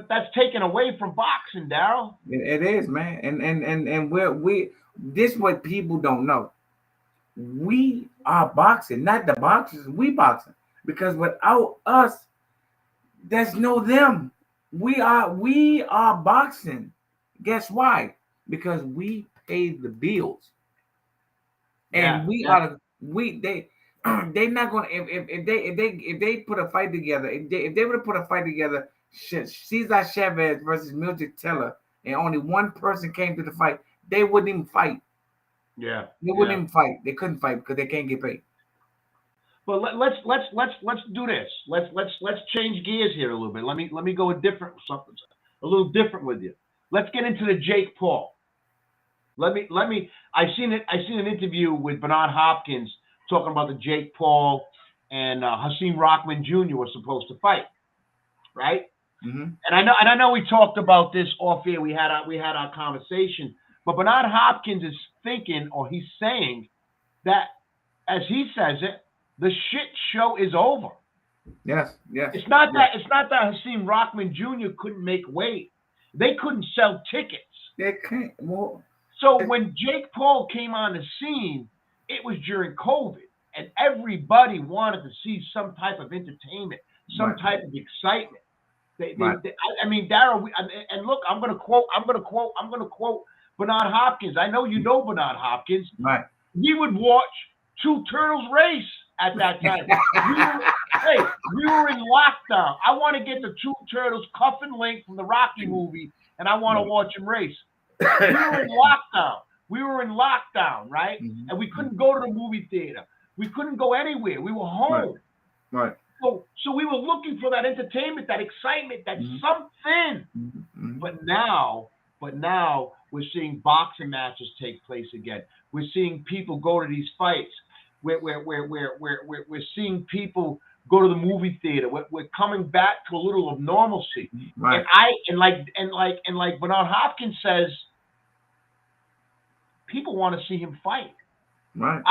S6: that's taken away from boxing, Daryl.
S2: It is, man. And we this what people don't know. We are boxing, not the boxers. We boxing, because without us, there's no them. We are boxing. Guess why? Because we pay the bills, and they're not gonna if they put a fight together. If they would have put a fight together, Cesar Chavez versus Mildred Taylor, and only one person came to the fight, they wouldn't even fight.
S6: Yeah,
S2: they wouldn't even fight. They couldn't fight because they can't get paid.
S6: But let's do this. Let's change gears here a little bit. Let me go a little different with you. Let's get into the Jake Paul. I seen an interview with Bernard Hopkins talking about the Jake Paul and Hasim Rahman Jr. were supposed to fight, right?
S2: Mm-hmm.
S6: And I know we talked about this off air. We had our conversation, but Bernard Hopkins is thinking, or he's saying, that, as he says it, the shit show is over.
S2: Yes.
S6: It's not that Hasim Rahman Jr. couldn't make weight. They couldn't sell tickets.
S2: They can't. Well,
S6: so when Jake Paul came on the scene, it was during COVID, and everybody wanted to see some type of entertainment, some type of excitement. I mean, Daryl, and look, I'm gonna quote Bernard Hopkins. I know you know Bernard Hopkins.
S2: Right.
S6: We would watch 2 turtles race at that time. we were in lockdown. I want to get the 2 turtles, Cuff and Link from the Rocky movie, and I want to watch them race. We were in lockdown, right?
S2: Mm-hmm.
S6: And we couldn't go to the movie theater. We couldn't go anywhere. We were home.
S2: Right.
S6: So we were looking for that entertainment, that excitement, that something.
S2: Mm-hmm.
S6: But now we're seeing boxing matches take place again. We're seeing people go to these fights. We're seeing people go to the movie theater. We're coming back to a little of normalcy.
S2: Right.
S6: And like Bernard Hopkins says, people want to see him fight.
S2: Right.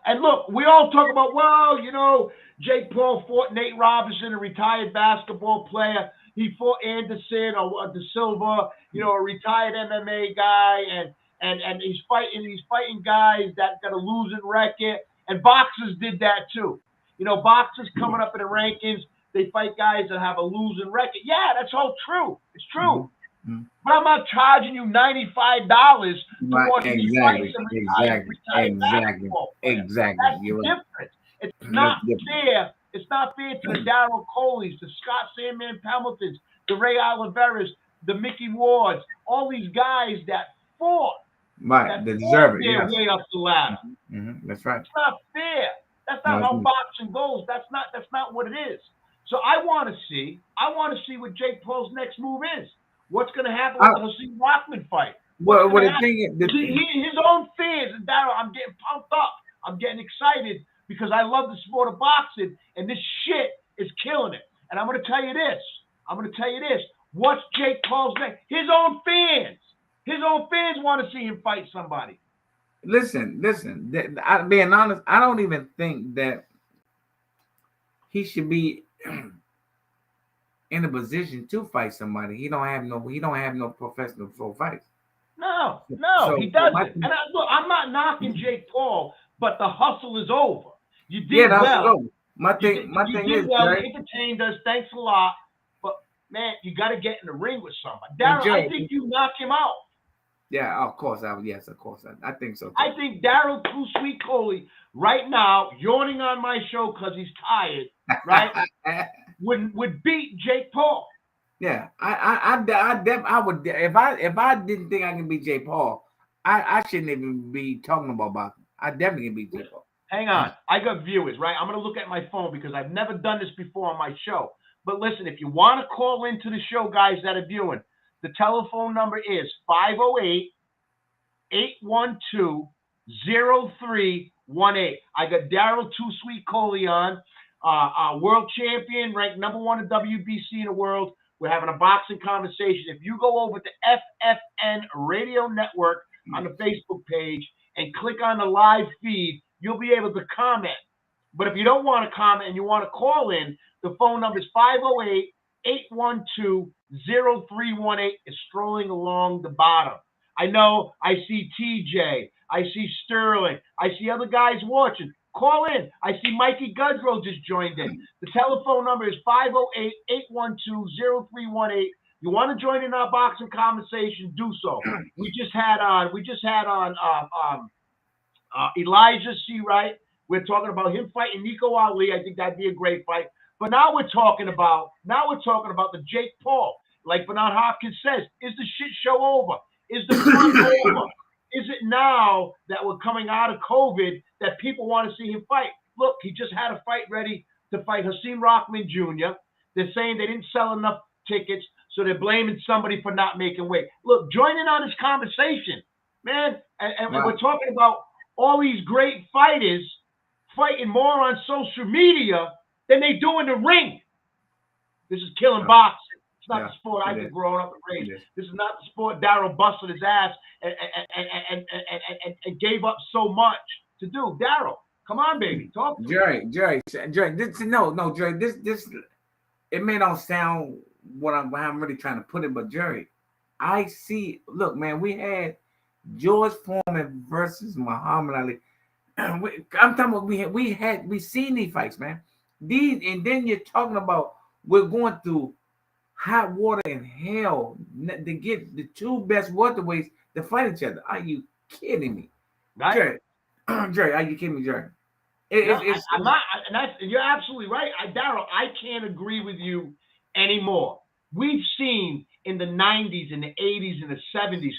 S6: And look, we all talk about, well, you know, Jake Paul fought Nate Robinson, a retired basketball player. He fought Anderson or De Silva, you know, a retired MMA guy, and he's fighting guys that got a losing record. And boxers did that too. You know, boxers coming up in the rankings, they fight guys that have a losing record. Yeah, that's all true. It's true.
S2: Mm-hmm.
S6: But I'm not charging you $95 to watch these fights.
S2: Exactly.
S6: That's the difference. It's not fair It's not fair to the Daryl Coleys, the Scott Sandman Hamiltons, the Ray Oliveras, the Mickey Wards, all these guys that fought.
S2: Right, they deserve it.
S6: Their way up the ladder.
S2: That's right.
S6: It's not fair. That's not how boxing goes. That's not what it is. So I want to see what Jake Paul's next move is. What's going to happen with the Hasim Rockman fight?
S2: Well, the thing is,
S6: his own fans, and Daryl, I'm getting pumped up. I'm getting excited because I love the sport of boxing, and this shit is killing it. And I'm going to tell you this. What's Jake Paul's next? His own fans want to see him fight somebody.
S2: Listen. Being honest, I don't even think that he should be in a position to fight somebody. He don't have no professional pro fights.
S6: No, he doesn't. And look, I'm not knocking Jake Paul, but the hustle is over. You did well.
S2: Over. My thing is,
S6: well. You entertained us. Thanks a lot. But man, you got to get in the ring with somebody. Daryl, I think you knock him out.
S2: Yeah, of course. I think so too.
S6: I think Daryl Too Sweet Coley right now, yawning on my show because he's tired, right? would beat Jake Paul.
S2: Yeah, I would. If I didn't think I can beat Jake Paul, I shouldn't even be talking about boxing. I definitely can beat Jake Paul.
S6: Hang on, I got viewers, right? I'm gonna look at my phone because I've never done this before on my show. But listen, if you want to call into the show, guys that are viewing, the telephone number is 508-812-0318. I got Daryl Too Sweet Coley on, world champion, ranked #1 in WBC in the world. We're having a boxing conversation. If you go over to FFN Radio Network on the Facebook page and click on the live feed, you'll be able to comment. But if you don't want to comment and you want to call in, the phone number is 508-812-0318. It's strolling along the bottom. I know I see TJ. I see Sterling. I see other guys watching. Call in. I see Mikey Gudrow just joined in. The telephone number is 508-812-0318. You want to join in our boxing conversation? Do so. We just had on Elijah C. Wright. We're talking about him fighting Nico Ali. I think that'd be a great fight. But now we're talking about the Jake Paul. Like Bernard Hopkins says, is the shit show over? Is the fun over? Is it now that we're coming out of COVID that people want to see him fight? Look, he just had a fight ready to fight Hasim Rockman Jr. They're saying they didn't sell enough tickets, so they're blaming somebody for not making weight. Look, join in on this conversation, man. And we're talking about all these great fighters fighting more on social media than they do in the ring. This is killing boxing. It's not the sport I did growing up and raised. This is not the sport Daryl busted his ass and gave up so much to do. Daryl, come on, baby, talk to me.
S2: Jerry. This it may not sound what I'm really trying to put it, but Jerry, I see. Look, man, we had George Foreman versus Muhammad Ali. I'm talking about we seen these fights, man. And then you're talking about we're going through hot water and hell to get the two best welterweights to fight each other. Are you kidding me, right? Jerry? Are you kidding me, Jerry?
S6: I'm not, and you're absolutely right, Daryl. I can't agree with you anymore. We've seen in the 90s, in the 80s, in the 70s,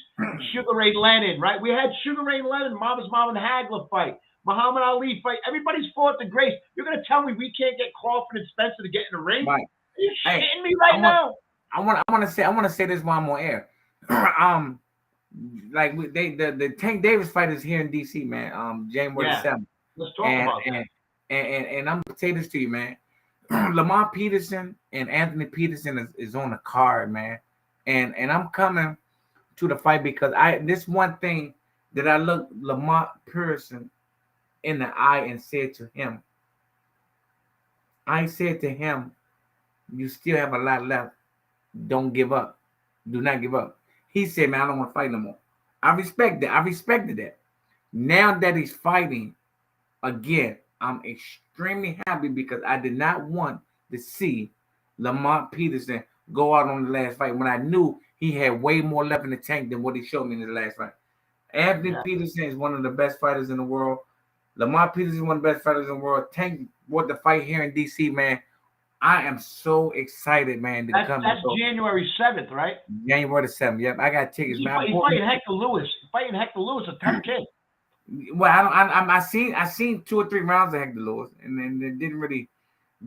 S6: Sugar Ray Leonard, right? We had Sugar Ray Leonard, Mama's Marvin Hagler fight, Muhammad Ali fight. Everybody's fought the greats. You're going to tell me we can't get Crawford and Spencer to get in the ring?
S2: Right.
S6: Are you shitting me right now?
S2: I want to say this while I'm on air. The Tank Davis fight is here in DC, man. January 7th.
S6: Let's talk about that.
S2: And I'm gonna say this to you, man. Lamar Peterson and Anthony Peterson is on the card, man. And I'm coming to the fight because this one thing that I looked Lamar Peterson in the eye and said to him, you still have a lot left. Don't give up. Do not give up. He said, man, I don't want to fight no more. I respect that. I respected that. Now that he's fighting again, I'm extremely happy because I did not want to see Lamar Peterson go out on the last fight when I knew he had way more left in the tank than what he showed me in the last fight. Anthony Peterson is one of the best fighters in the world. Lamar Peters is one of the best fighters in the world. Tank brought the fight here in DC, man. I am so excited, man, to come.
S6: That's January 7th, right?
S2: January the 7th. Yep, I got tickets, man.
S6: He's fighting Hector Lewis. A tough kid.
S2: Well, I seen 2 or 3 rounds of Hector Lewis, and then it didn't really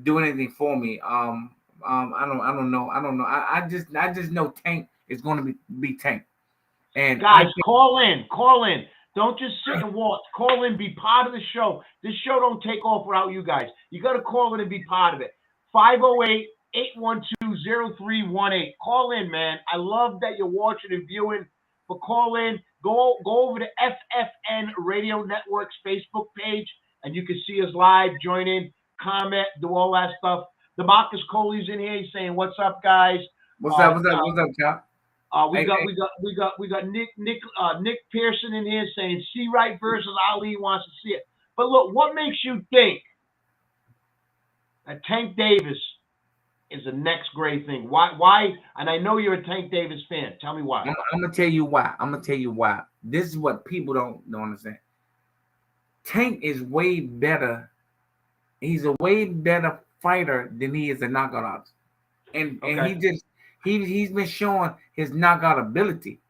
S2: do anything for me. I don't know. I just know Tank is going to be Tank. And
S6: guys, call in. Don't just sit and watch. Call in, be part of the show. This show don't take off without you guys. You got to call in and be part of it. 508-812-0318. Call in, man. I love that you're watching and viewing. But call in. Go over to FFN Radio Network's Facebook page, and you can see us live. Join in, comment, do all that stuff. DeMarcus Coley's in here. He's saying, "What's up, guys?"
S2: What's up, Chuck?
S6: We got Nick Pearson in here saying C. Wright versus Ali wants to see it. But look, what makes you think that Tank Davis is the next great thing? Why? And I know you're a Tank Davis fan. Tell me why.
S2: I'm gonna tell you why. This is what people don't understand. Tank is way better. He's a way better fighter than he is a knockout artist. And he's been showing his knockout ability.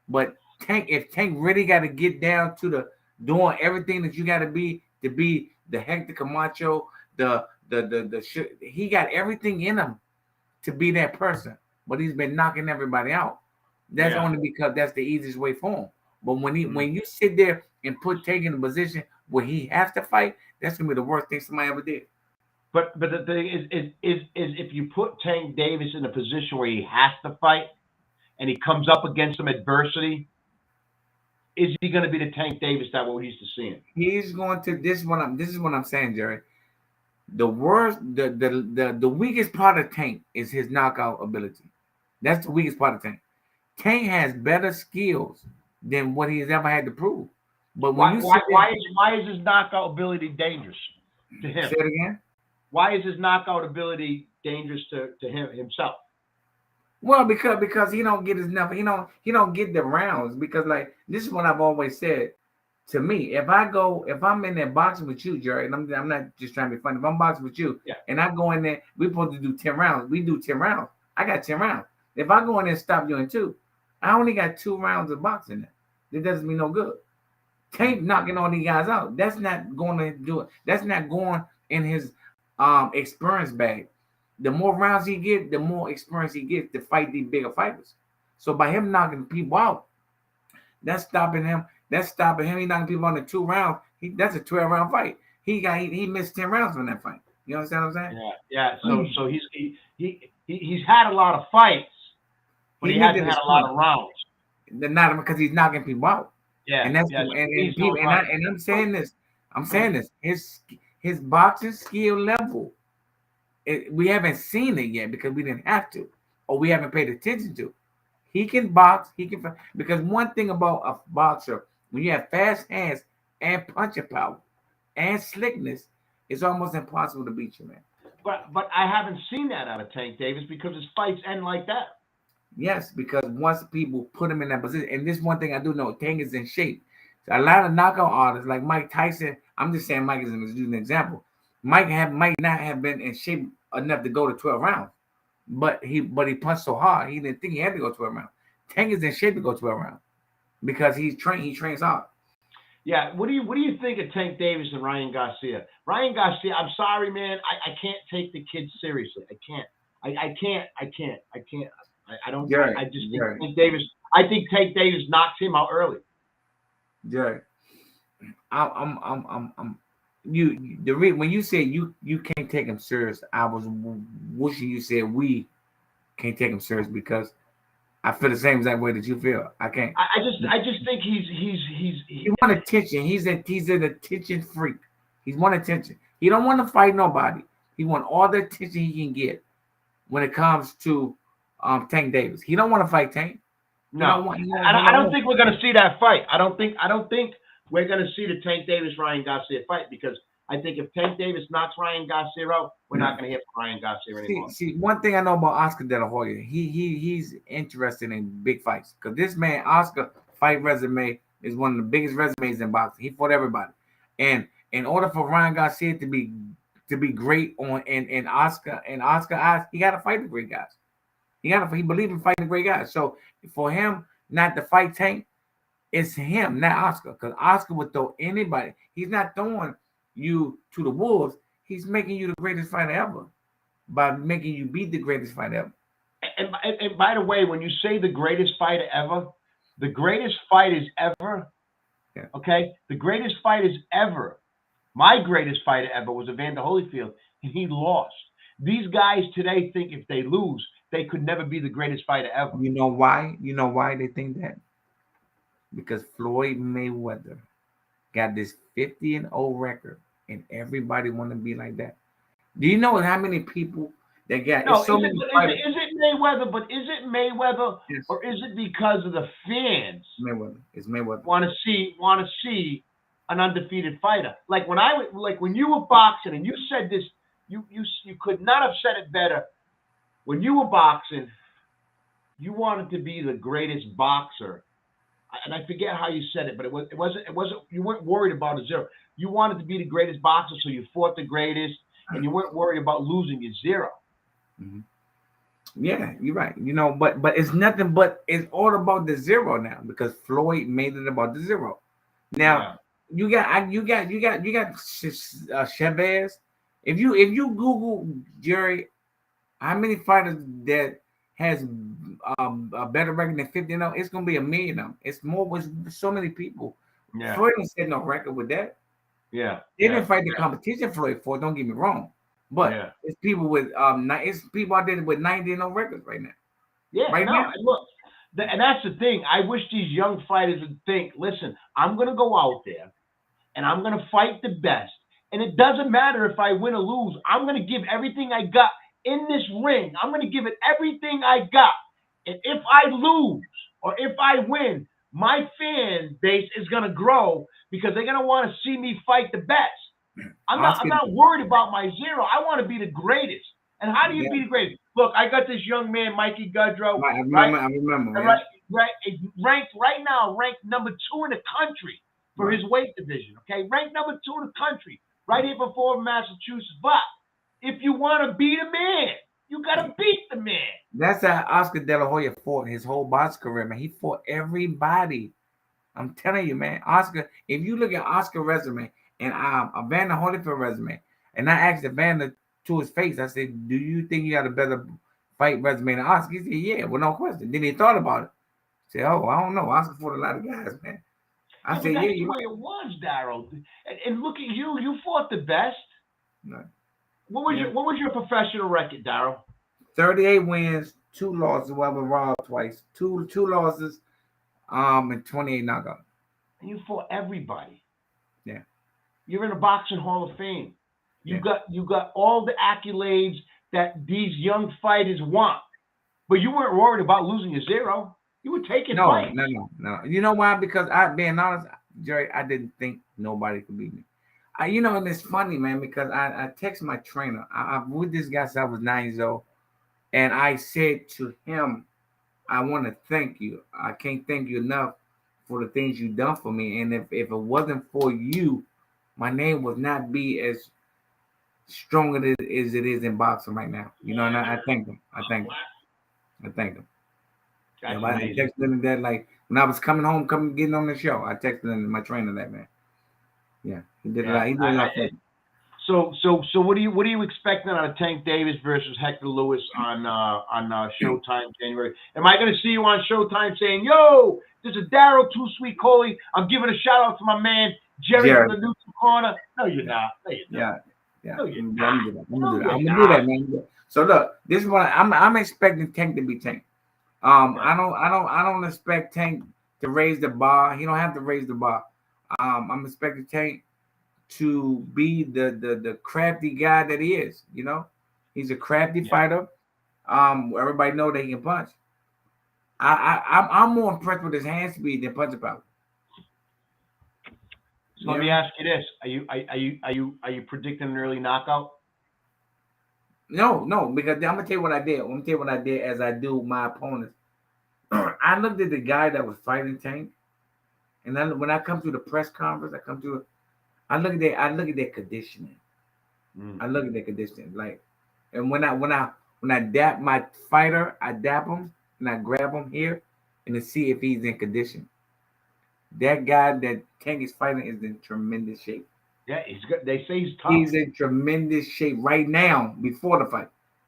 S2: But if Tank really got to get down to the doing everything that you got to be the Hector Camacho, he got everything in him to be that person. But he's been knocking everybody out. That's only because that's the easiest way for him. But when you sit there and put Tank in a position where he has to fight, that's gonna be the worst thing somebody ever did.
S6: But the thing is if you put Tank Davis in a position where he has to fight and he comes up against some adversity, is he going to be the Tank Davis that we're used to seeing?
S2: He's going to. This is what I'm saying, Jerry. The worst, the weakest part of Tank is his knockout ability. That's the weakest part of Tank. Tank has better skills than what he's ever had to prove. But when
S6: why is his knockout ability dangerous to him?
S2: Say it again.
S6: Why is his knockout ability dangerous to him himself?
S2: Well, because he don't get enough. He don't get the rounds. Because like this is what I've always said. To me, if I'm in there boxing with you, Jerry, and I'm not just trying to be funny. If I'm boxing with you, and I go in there, we're supposed to do 10 rounds. We do 10 rounds. I got 10 rounds. If I go in there and stop you in 2, I only got 2 rounds of boxing there. It doesn't mean no good. Tank knocking all these guys out. That's not going to do it. That's not going in his experience bag. The more rounds he get, the more experience he gets to fight these bigger fighters. So by him knocking people out, that's stopping him. He knocking people on the 2 rounds. That's a 12-round fight. He missed 10 rounds from that fight. You understand what I'm saying?
S6: Yeah. So he's had a lot of fights, but he hasn't had a lot of rounds.
S2: Not because he's knocking people out.
S6: Yeah.
S2: And that's and I'm saying this. His boxing skill level. We haven't seen it yet because we didn't have to, or we haven't paid attention to. He can box. Because one thing about a boxer, when you have fast hands and punching power and slickness, it's almost impossible to beat you, man.
S6: But I haven't seen that out of Tank Davis because his fights end like that.
S2: Yes, because once people put him in that position, and this one thing I do know, Tank is in shape. So a lot of knockout artists like Mike Tyson, I'm just saying Mike is an example. Mike might not have been in shape enough to go to 12 rounds, but he punched so hard he didn't think he had to go 12 rounds. Tank is in shape to go 12 rounds because he trains hard.
S6: Yeah, what do you think of Tank Davis and Ryan Garcia? Ryan Garcia, I'm sorry, man, I can't take the kid seriously. I can't. I don't. Jerry, I just think Tank Davis. I think Tank Davis knocks him out early.
S2: Jerry, when you said you can't take him serious, I was wishing you said we can't take him serious because I feel the same exact way that you feel. I can't.
S6: I just think
S2: he want attention. He's an attention freak. He's want attention. He don't want to fight nobody. He want all the attention he can get when it comes to Tank Davis. He don't want to fight Tank.
S6: No, I don't think we're going to see that fight. I don't think we're going to see the Tank Davis Ryan Garcia fight because I think if Tank Davis knocks Ryan Garcia out, we're not going to hear from Ryan Garcia anymore.
S2: See, one thing I know about Oscar De La Hoya, he's interested in big fights because this man Oscar fight resume is one of the biggest resumes in boxing. He fought everybody, and in order for Ryan Garcia to be great on in Oscar eyes, he got to fight the great guys. He believed in fighting the great guys. So for him not to fight Tank, it's him, not Oscar, because Oscar would throw anybody. He's not throwing you to the wolves. He's making you the greatest fighter ever by making you beat the greatest fighter ever.
S6: And by the way, when you say the greatest fighter ever, the greatest fighters ever, okay, the greatest fighters ever. My greatest fighter ever was Evander Holyfield, and he lost. These guys today think if they lose, they could never be the greatest fighter ever.
S2: You know why? You know why they think that? Because Floyd Mayweather got this 50-0 record, and everybody want to be like that. Do you know how many people that got?
S6: No, is it Mayweather? But is it Mayweather, yes, or is it because of the fans?
S2: Mayweather. It's Mayweather.
S6: Want to see an undefeated fighter. Like when you were boxing, and you said this, you could not have said it better. When you were boxing, you wanted to be the greatest boxer. And I forget how you said it, but it wasn't. You weren't worried about a zero. You wanted to be the greatest boxer, so you fought the greatest, and you weren't worried about losing your zero.
S2: Mm-hmm. Yeah, you're right. You know, but it's nothing but it's all about the zero now because Floyd made it about the zero. Now you got Chavez. If you Google Jerry, how many fighters that has a better record than 50-0, it's gonna be a million of them. It's more with so many people.
S6: Yeah.
S2: Floyd didn't set no record with that.
S6: Yeah.
S2: They didn't fight the competition Floyd for, don't get me wrong. But it's people with it's people out there with 90-0 records right now.
S6: Yeah, right now. Look, and that's the thing. I wish these young fighters would think, listen, I'm gonna go out there and I'm gonna fight the best. And it doesn't matter if I win or lose, I'm gonna give everything I got in this ring. I'm gonna give it everything I got. And if I lose or if I win, my fan base is gonna grow because they're gonna want to see me fight the best. I'm not worried about my zero. I want to be the greatest. And how do you be the greatest? Look, I got this young man, Mikey Goodrow.
S2: I remember.
S6: Ranked right now, ranked number 2 in the country for his weight division. Okay, ranked number 2 in the country, right here from Fort Massachusetts. But if you want to beat a man, you gotta beat the man.
S2: That's how Oscar De La Hoya fought his whole box career, man. He fought everybody. I'm telling you, man. Oscar, if you look at Oscar resume and Evander Holyfield resume, and I asked Evander to his face, I said, "Do you think you got a better fight resume than Oscar?" He said, "Yeah, well, no question." Then he thought about it. He said, "Oh, I don't know. Oscar fought a lot of guys, man." I said, "Yeah,
S6: that's the way it was, Daryl. And look at you. You fought the best. No. What was your professional record, Daryl?
S2: 38 wins, 2 losses. Well, with Rob twice. Two losses, and 28 knockouts.
S6: And you fought everybody.
S2: Yeah.
S6: You're in the Boxing Hall of Fame. You got all the accolades that these young fighters want. But you weren't worried about losing your zero. You were taking fights.
S2: No. You know why? Because being honest, Jerry, I didn't think nobody could beat me. And it's funny, man, because I text my trainer. I'm with this guy since I was 9 years old. And I said to him, I want to thank you. I can't thank you enough for the things you've done for me. And if it wasn't for you, my name would not be as strong as it is in boxing right now. And I thank him. I thank him. I texted him that, like, when I was coming home, getting on the show, I texted him, my trainer, that, man. Yeah, he did a lot. He did a lot.
S6: So what are you expecting on a Tank Davis versus Hector Lewis on Showtime January? Am I going to see you on Showtime saying, "Yo, this is Daryl Too Sweet Coley. I'm giving a shout out to my man Jerry from the Neutral Corner"? No, you're not.
S2: Yeah. No, I'm gonna do that, man. So look, this is what I'm expecting Tank to be Tank. I don't expect Tank to raise the bar. He don't have to raise the bar. I'm expecting Tank to be the crafty guy that he is. He's a crafty fighter. Everybody know that he can punch. I'm more impressed with his hand speed than punching power.
S6: So let me ask you this: Are you predicting an early knockout?
S2: No, because I'm gonna tell you what I did. I'm gonna tell you what I did as I do my opponents. I looked at the guy that was fighting Tank, and then when I come to the press conference, I look at their conditioning. I look at their conditioning. Like, and when I dap my fighter, I dap him and I grab him here and to see if he's in condition. That guy that Tank is fighting is in tremendous shape.
S6: Yeah, he's good. They say he's tough.
S2: He's in tremendous shape right now before the fight.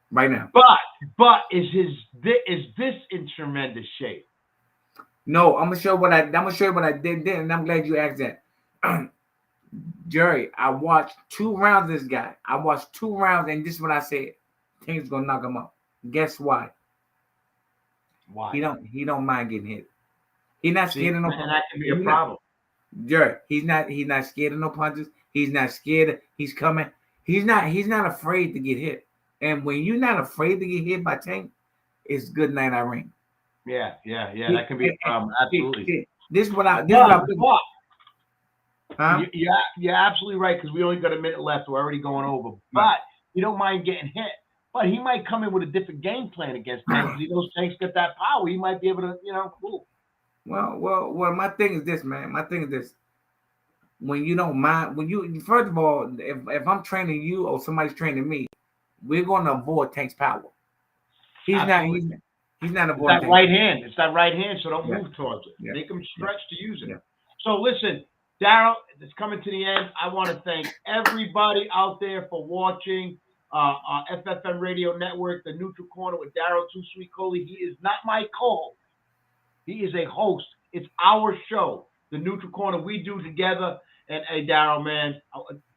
S2: Right now.
S6: But is this in tremendous shape?
S2: No, I'm gonna show you what I did then, and I'm glad you asked that. Jerry, I watched 2 rounds of this guy. I watched 2 rounds, and this is what I said. Tank's gonna knock him out. Guess why?
S6: Why?
S2: He don't mind getting hit. He's not scared of no punches.
S6: And that can be a problem.
S2: Jerry, he's not scared of no punches. He's not scared. He's coming. He's not afraid to get hit. And when you're not afraid to get hit by Tank, it's good night, Irene.
S6: Yeah. That can be a problem. Absolutely.
S2: This is what I. Huh?
S6: You're absolutely right, because we only got a minute left. We're already going over. But you don't mind getting hit. But he might come in with a different game plan against Tank, because he knows Tank's got that power. He might be able to, move.
S2: Well, my thing is this, man. My thing is this. When you don't mind, first of all, if I'm training you or somebody's training me, we're going to avoid Tank's power. He's not avoiding
S6: that right hand. It's that right hand, so don't move towards it.
S2: Yeah.
S6: Make him stretch to use it.
S2: Yeah.
S6: So listen, Daryl, it's coming to the end. I want to thank everybody out there for watching FFN Radio Network, the Neutral Corner with Daryl Too Sweet Coley. He is not my co-host. He is a host. It's our show, the Neutral Corner. We do together. And hey, Daryl, man,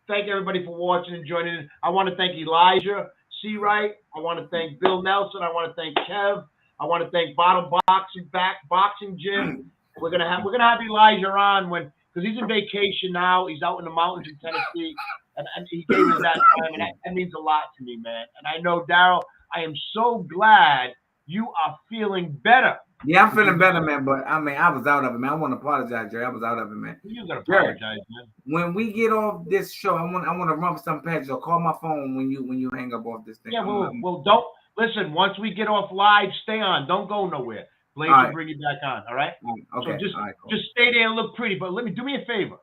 S6: thank everybody for watching and joining in. I want to thank Elijah Seawright. I want to thank Bill Nelson. I want to thank Kev. I want to thank Bottle Boxing Gym. We're gonna have Elijah on because he's in vacation now. He's out in the mountains in Tennessee, and he gave us that time, and that means a lot to me, man. And I know, Daryl, I am so glad you are feeling better.
S2: Yeah, I'm feeling better, man. But I mean, I was out of it, man. I want to apologize, Jerry. I was out of it, man.
S6: You gotta apologize, man.
S2: When we get off this show, I want to run some patches. So call my phone when you hang up off this thing.
S6: Yeah, well, don't listen. Once we get off live, stay on. Don't go nowhere. Blake will bring you back on. All right.
S2: Okay.
S6: So just stay there and look pretty. But do me a favor.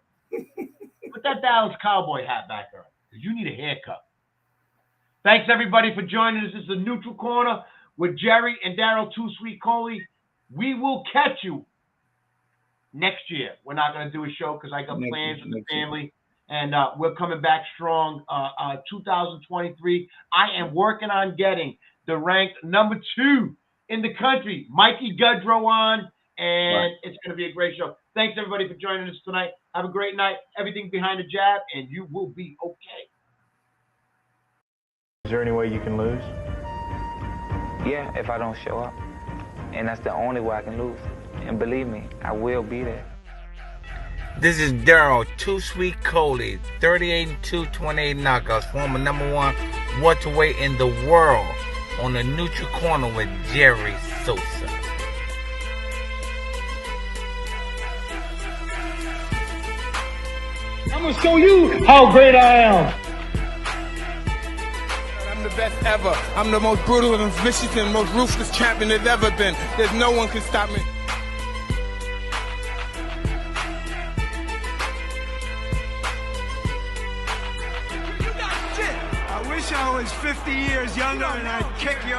S6: Put that Dallas Cowboy hat back on, because you need a haircut. Thanks everybody for joining us. This is the Neutral Corner with Jerry and Daryl Too Sweet Coley. We will catch you next year. We're not going to do a show because I got plans with the family. And we're coming back strong 2023. I am working on getting the ranked number 2 in the country, Mikey Goodrow, on. And it's going to be a great show. Thanks, everybody, for joining us tonight. Have a great night. Everything behind the jab, and you will be okay.
S1: Is there any way you can lose? Yeah, if I don't show up. And that's the only way I can lose. And believe me, I will be there.
S2: This is Daryl Too Sweet Coley, 38-2, 28 knockouts, former #1 welterweight in the world, on the Neutral Corner with Jerry Sosa.
S3: I'm gonna show you how great I am.
S4: I'm the best ever. I'm the most brutal and vicious and most ruthless champion there's ever been. There's no one can stop me.
S5: I wish I was 50 years younger and I'd kick you.